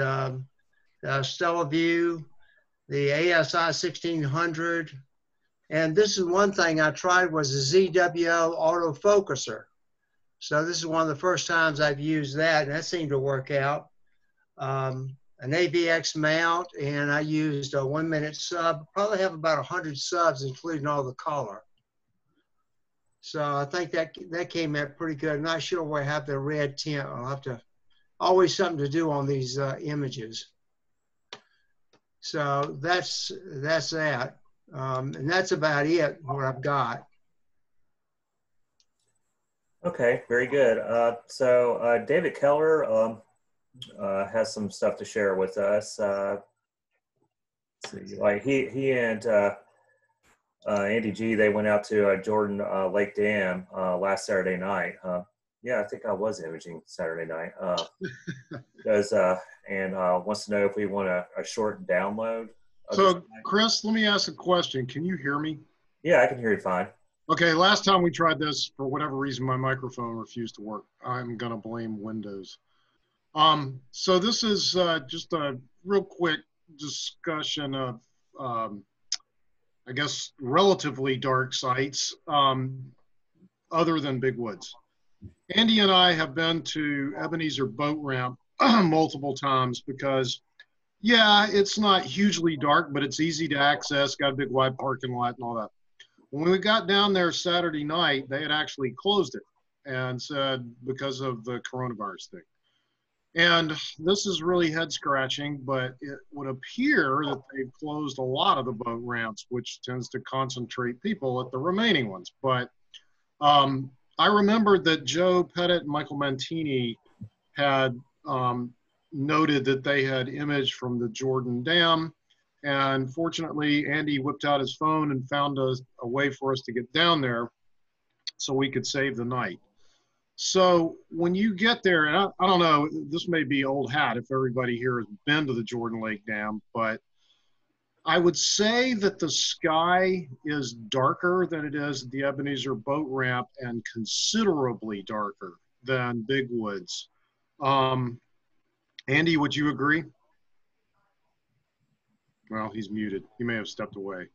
Stellaview, the ASI 1600. And this is one thing I tried was a ZWO autofocuser. So this is one of the first times I've used that, and that seemed to work out. An AVX mount, and I used a 1-minute sub. Probably have about 100 subs, including all the color. So I think that came out pretty good. I'm not sure where I have the red tint. I'll have to, always something to do on these images. So that's that. And that's about it, what I've got. Okay, very good. So David Keller has some stuff to share with us. See, like he and Andy G, they went out to Jordan Lake Dam last Saturday night. Yeah, I think I was imaging Saturday night. And wants to know if we want a short download. So, Chris, let me ask a question. Can you hear me? Yeah, I can hear you fine. Okay, last time we tried this, for whatever reason, my microphone refused to work. I'm going to blame Windows. So this is just a real quick discussion of, I guess, relatively dark sites other than Big Woods. Andy and I have been to Ebenezer Boat Ramp multiple times because, yeah, it's not hugely dark, but it's easy to access, got a big wide parking lot and all that. When we got down there Saturday night, they had actually closed it and said because of the coronavirus thing. And this is really head scratching, but it would appear that they've closed a lot of the boat ramps, which tends to concentrate people at the remaining ones. But I remembered that Joe Pettit and Michael Mantini had noted that they had imaged from the Jordan Dam. And fortunately, Andy whipped out his phone and found a way for us to get down there so we could save the night. So when you get there, and I don't know, this may be old hat if everybody here has been to the Jordan Lake Dam, but I would say that the sky is darker than it is at the Ebenezer Boat Ramp and considerably darker than Big Woods. Andy, would you agree? Well, he's muted. He may have stepped away.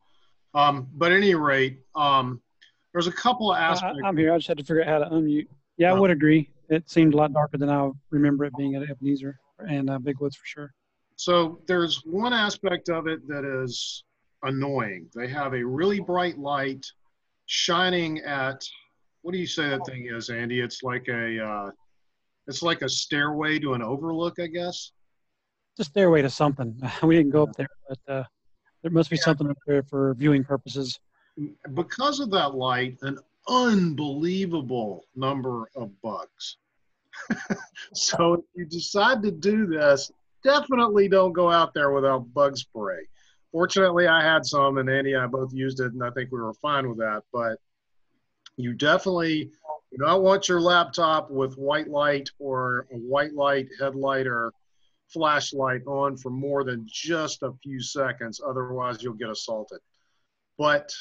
But at any rate, there's a couple of aspects. I'm here. I just had to figure out how to unmute. Yeah, I would agree. It seemed a lot darker than I remember it being at Ebenezer and Big Woods for sure. So there's one aspect of it that is annoying. They have a really bright light shining at, what do you say that thing is, Andy? It's like a stairway to an overlook, I guess. It's a stairway to something. We didn't go up there, but there must be something up there for viewing purposes. Because of that light, an unbelievable number of bugs. So if you decide to do this, definitely don't go out there without bug spray. Fortunately, I had some, and Andy and I both used it, and I think we were fine with that. But you definitely do not want your laptop with white light or a white light headlight or flashlight on for more than just a few seconds. Otherwise, you'll get assaulted. But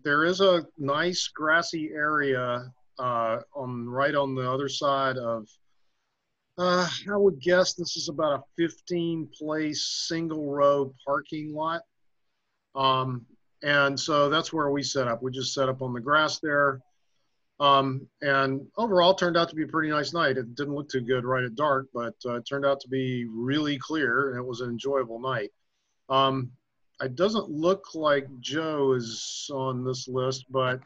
there is a nice grassy area right on the other side of, I would guess this is about a 15-place single row parking lot. And so that's where we set up. We just set up on the grass there. And overall turned out to be a pretty nice night. It didn't look too good right at dark, but it turned out to be really clear, and it was an enjoyable night. It doesn't look like Joe is on this list, but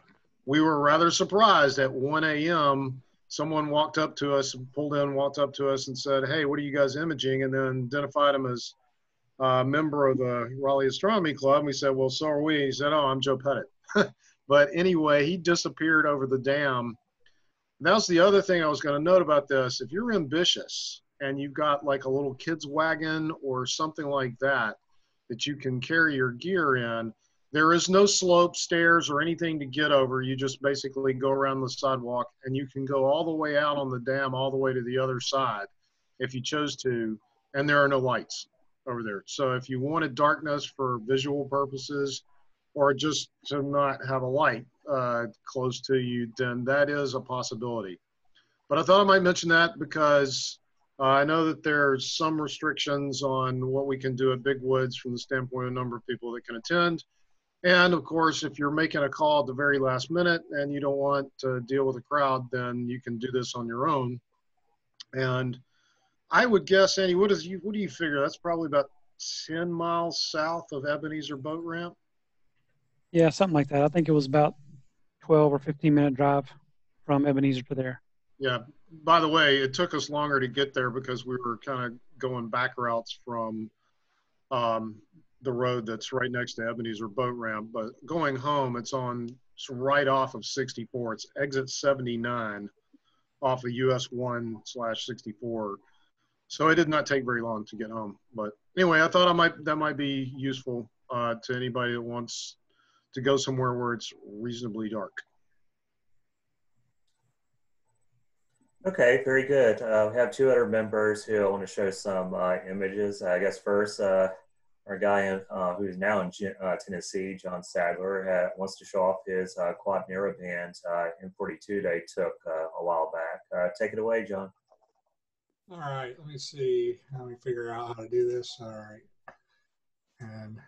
we were rather surprised at 1 a.m. Someone walked up to us, walked up to us and said, "Hey, what are you guys imaging?" And then identified him as a member of the Raleigh Astronomy Club. And we said, "Well, so are we." He said, "Oh, I'm Joe Pettit." But anyway, he disappeared over the dam. That's the other thing I was going to note about this. If you're ambitious and you've got like a little kid's wagon or something like that you can carry your gear in, there is no slope, stairs, or anything to get over. You just basically go around the sidewalk, and you can go all the way out on the dam, all the way to the other side if you chose to, and there are no lights over there. So if you wanted darkness for visual purposes or just to not have a light close to you, then that is a possibility. But I thought I might mention that because I know that there's some restrictions on what we can do at Big Woods from the standpoint of the number of people that can attend. And of course, if you're making a call at the very last minute and you don't want to deal with a crowd, then you can do this on your own. And I would guess, Andy, what do you figure? That's probably about 10 miles south of Ebenezer Boat Ramp? Yeah, something like that. I think it was about 12 or 15-minute drive from Ebenezer to there. Yeah. By the way, it took us longer to get there because we were kind of going back routes from the road that's right next to Ebenezer Boat Ramp. But going home, it's right off of 64. It's exit 79 off of US 1/64. So it did not take very long to get home. But anyway, I thought that might be useful to anybody that wants to go somewhere where it's reasonably dark. Okay, very good. We have two other members who want to show some images. I guess first, our guy who's now in Tennessee, John Sadler, wants to show off his quad narrowband M42 they took a while back. Take it away, John. All right, let me see how we figure out how to do this. All right. And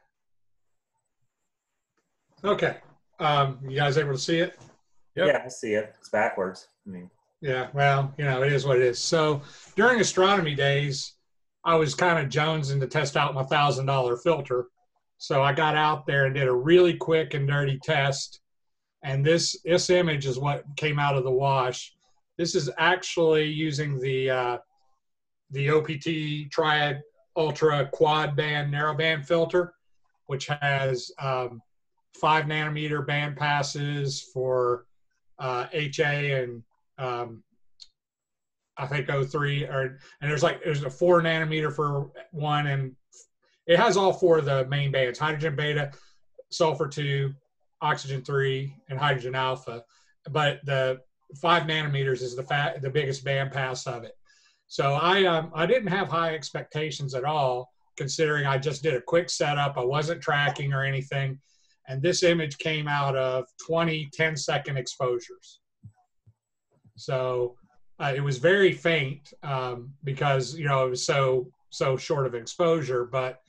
okay, you guys able to see it? Yep. Yeah, I see it. It's backwards. I mean, yeah, well, you know, it is what it is. So during astronomy days, I was kind of jonesing to test out my $1,000 filter. So I got out there and did a really quick and dirty test. And this image is what came out of the wash. This is actually using the OPT Triad Ultra Quad Band Narrowband filter, which has 5 nanometer band passes for HA and I think O3, and there's a 4 nanometer for one, and it has all 4 of the main bands: hydrogen beta, sulfur 2, oxygen 3, and hydrogen alpha. But the 5 nanometers is the biggest band pass of it. So I didn't have high expectations at all, considering I just did a quick setup. I wasn't tracking or anything. And this image came out of 20 10-second exposures. So it was very faint because, you know, it was so short of exposure, but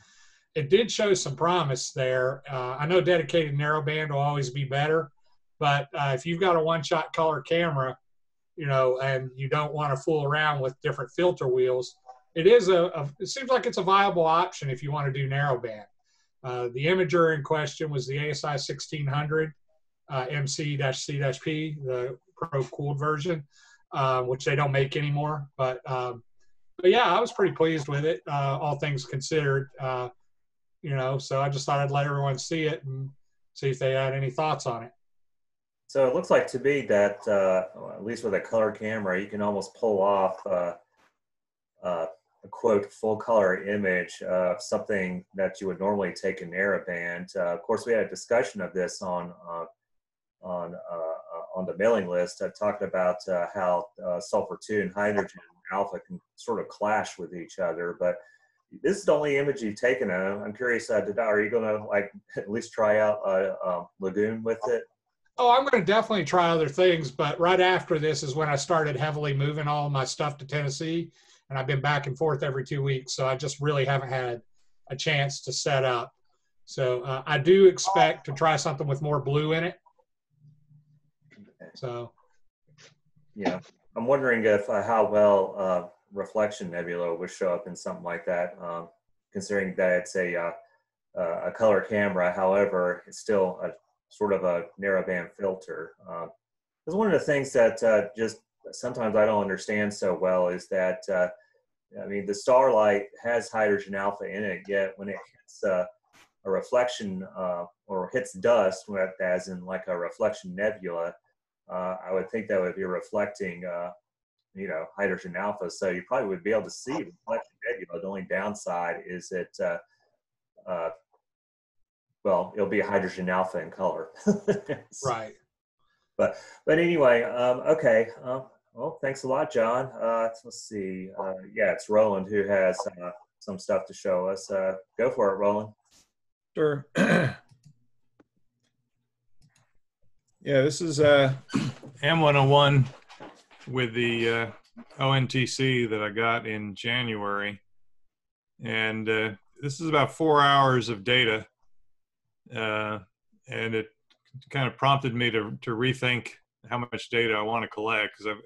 it did show some promise there. I know dedicated narrowband will always be better, but if you've got a one-shot color camera, you know, and you don't want to fool around with different filter wheels, it seems like it's a viable option if you want to do narrowband. The imager in question was the ASI 1600 MC-C-P, the Pro Cooled version, which they don't make anymore. But yeah, I was pretty pleased with it, all things considered. You know, so I just thought I'd let everyone see it and see if they had any thoughts on it. so it looks like to me that at least with a color camera, you can almost pull off a quote full color image of something that you would normally take in narrowband. Of course, we had a discussion of this on the mailing list, talking about how sulfur 2 and hydrogen alpha can sort of clash with each other. But this is the only image you've taken. I'm curious, are you going to like at least try out Lagoon with it? Oh, I'm going to definitely try other things, but right after this is when I started heavily moving all of my stuff to Tennessee, and I've been back and forth every 2 weeks, so I just really haven't had a chance to set up. So I do expect to try something with more blue in it. So, yeah, I'm wondering if how well reflection nebula would show up in something like that, considering that it's a color camera. However, it's still a sort of a narrowband filter. Because one of the things that just sometimes I don't understand so well is that I mean, the starlight has hydrogen alpha in it, yet when it hits a reflection or hits dust, as in like a reflection nebula, I would think that would be reflecting, you know, hydrogen alpha. So you probably would be able to see reflection nebula. The only downside is that, well, it'll be hydrogen alpha in color. right. But anyway, okay. Well, thanks a lot, John. Let's see. Yeah, it's Rowland who has some stuff to show us. Go for it, Rowland. Sure. Yeah, this is M101 with the ONTC that I got in January. And this is about 4 hours of data. And it kind of prompted me to rethink how much data I want to collect, because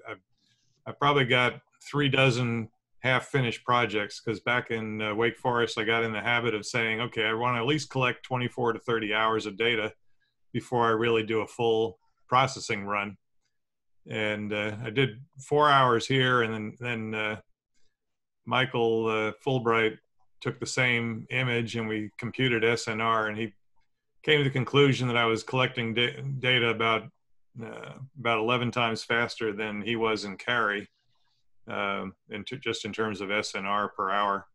I've probably got 3 dozen half-finished projects, because back in Wake Forest, I got in the habit of saying, okay, I want to at least collect 24 to 30 hours of data before I really do a full processing run. And I did 4 hours here, and then Michael Fulbright took the same image and we computed SNR, and he came to the conclusion that I was collecting data about 11 times faster than he was in carry, just in terms of SNR per hour.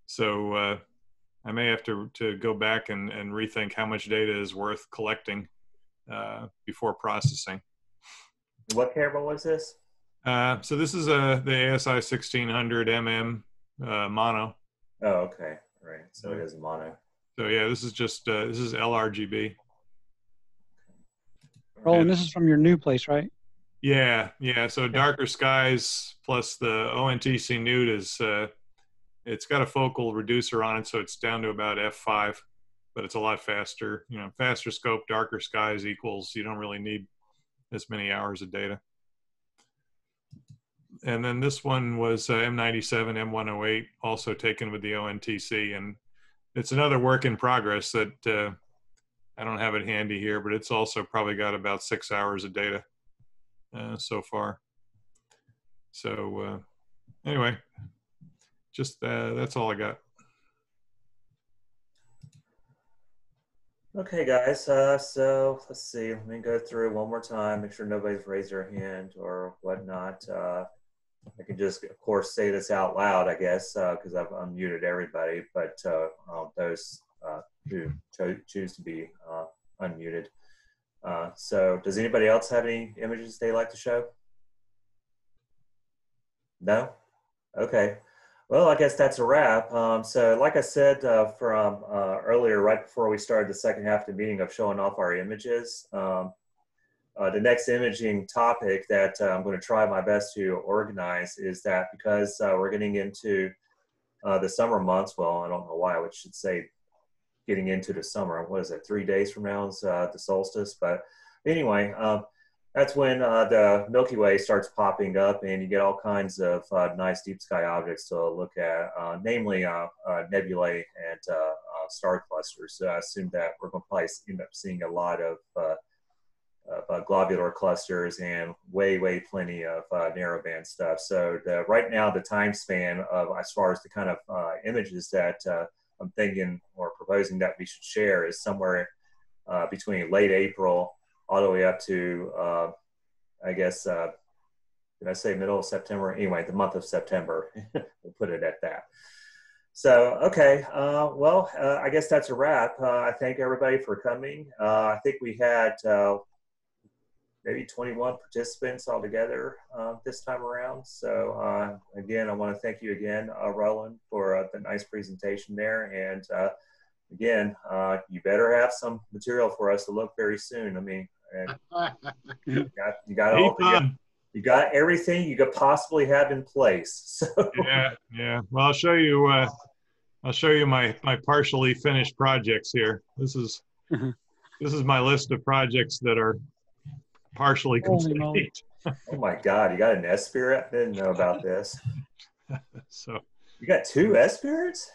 So I may have to go back and rethink how much data is worth collecting before processing. What camera was this? So this is the ASI 1600 mm mono. Oh, okay. Right. So it is mono. So yeah, this is just this is LRGB. Roland, this is from your new place, right? Yeah, yeah. So darker skies plus the ONTC Newt is it's got a focal reducer on it, so it's down to about f5, but it's a lot faster. You know, faster scope, darker skies equals you don't really need as many hours of data. And then this one was M97 M108, also taken with the ONTC, and it's another work in progress that I don't have it handy here, but it's also probably got about 6 hours of data so far. So anyway, just that's all I got. Okay, guys. So let's see. Let me go through one more time. Make sure nobody's raised their hand or whatnot. I can just, of course, say this out loud, I guess, because I've unmuted everybody. But those who choose to be unmuted. So does anybody else have any images they'd like to show? No? Okay. Well, I guess that's a wrap. So like I said from earlier, right before we started the second half of the meeting of showing off our images, the next imaging topic that I'm going to try my best to organize is that because we're getting into the summer months, well, I don't know why I should say getting into the summer. What is it, 3 days from now is the solstice? But anyway, that's when the Milky Way starts popping up and you get all kinds of nice deep sky objects to look at, namely nebulae and star clusters. So I assume that we're going to probably end up seeing a lot of globular clusters and way plenty of narrowband stuff. So right now the time span of as far as the kind of images that I'm thinking or proposing that we should share is somewhere between late April all the way up to I guess did I say middle of September? Anyway, the month of September. We'll put it at that. So, okay, well, I guess that's a wrap. I thank everybody for coming. I think we had maybe 21 participants altogether this time around. So again, I want to thank you again, Rowland, for the nice presentation there. And again, you better have some material for us to look very soon. I mean, you got everything you could possibly have in place. So. Yeah. Well, I'll show you my partially finished projects here. This is my list of projects that are partially complete. Oh my God, you got an S-Spirit? I didn't know about this. So you got 2 S-Spirits?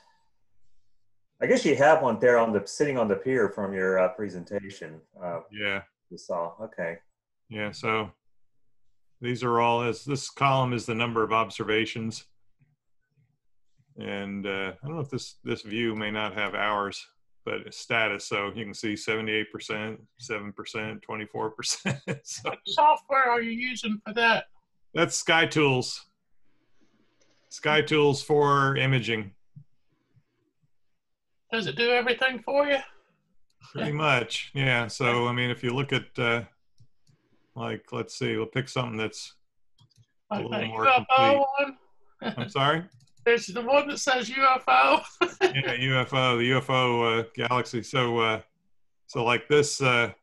I guess you have one there sitting on the pier from your presentation. Yeah. You saw. Okay. Yeah. So these are all this column is the number of observations, and I don't know if this view may not have hours, but it's status. So you can see 78%, 7%, 24%. So what software are you using for that? That's Sky Tools. Sky Tools for imaging. Does it do everything for you? Pretty much, yeah. So, I mean, if you look at, like, let's see, we'll pick something that's a little more complete. I'm sorry? There's the one that says UFO. Yeah, UFO, the UFO galaxy. So like this, I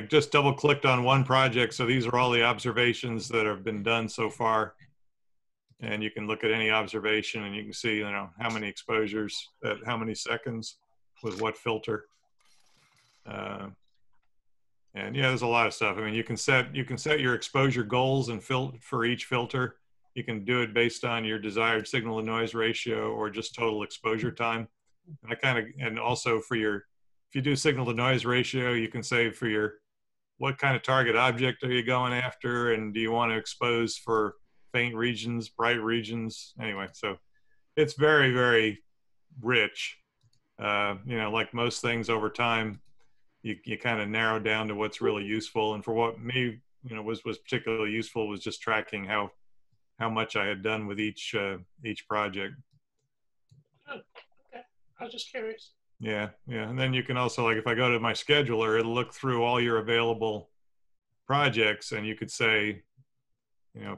just double-clicked on one project. So these are all the observations that have been done so far. And you can look at any observation and you can see, how many exposures at how many seconds with what filter. And yeah, there's a lot of stuff. I mean, you can set your exposure goals and for each filter. You can do it based on your desired signal to noise ratio or just total exposure time. And also if you do signal to noise ratio, you can say for what kind of target object are you going after, and do you want to expose for faint regions, bright regions? Anyway, so it's very, very rich. Like most things over time, you kind of narrow down to what's really useful. And for what me, was particularly useful was just tracking how much I had done with each project. Oh, okay. I was just curious. Yeah. And then you can also, like, if I go to my scheduler, it'll look through all your available projects, and you could say,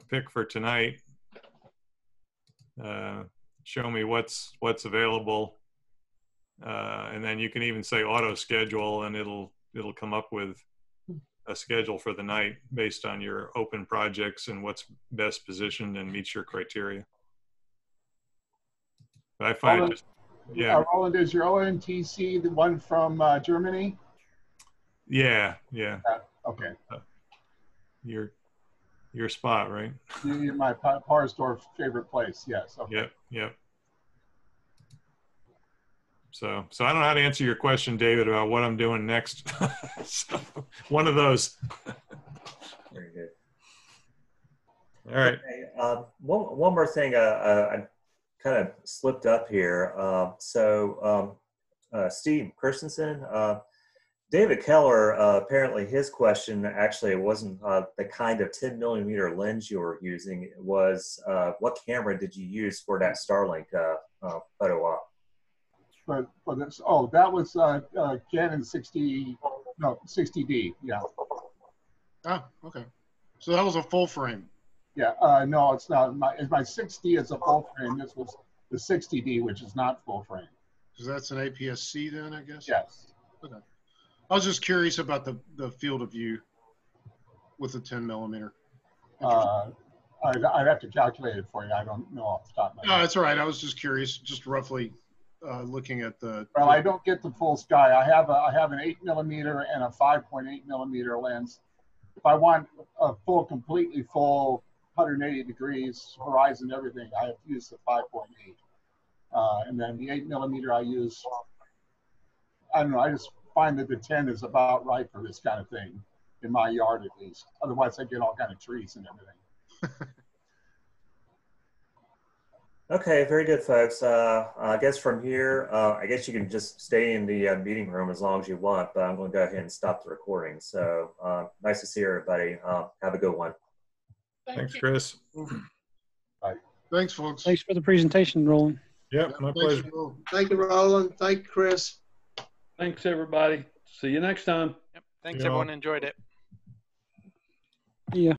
pick for tonight. Show me what's available, and then you can even say auto schedule, and it'll come up with a schedule for the night based on your open projects and what's best positioned and meets your criteria. But I find Rowland, Rowland, is your ONTC the one from Germany? Yeah. Okay. Your spot, right? My Parsdorf favorite place. Yes. Okay. Yep. So I don't know how to answer your question, David, about what I'm doing next. So, one of those. Very good. All right. Okay, one more thing. I kind of slipped up here. Steve Christensen, David Keller, apparently his question actually wasn't the kind of 10 millimeter lens you were using. It was what camera did you use for that Starlink photo op? For this, that was Canon 60D. Yeah. Oh, okay. So that was a full frame. Yeah. No, it's not. My 6D is a full frame. This was the 60D, which is not full frame. So that's an APS-C then, I guess. Yes. Okay. I was just curious about the field of view with the 10 millimeter. I'd have to calculate it for you. I don't know off the top of my head. No, that's all right. I was just curious, just roughly looking at the. Well, I don't get the full sky. I have an 8 millimeter and a 5.8 millimeter lens. If I want a completely full 180 degrees horizon, everything, I have to use the 5.8. And then the 8 millimeter I use. I don't know. I just find that the 10 is about right for this kind of thing, in my yard at least. Otherwise, I get all kind of trees and everything. Okay, very good, folks. I guess from here, I guess you can just stay in the meeting room as long as you want, but I'm going to go ahead and stop the recording. So nice to see everybody. Have a good one. Thanks, Chris. Bye. Thanks, folks. Thanks for the presentation, Roland. Yep, my pleasure. Thank you, Rowland. Thank you, Chris. Thanks, everybody. See you next time. Yep. Thanks, everyone. Enjoyed it. Yeah.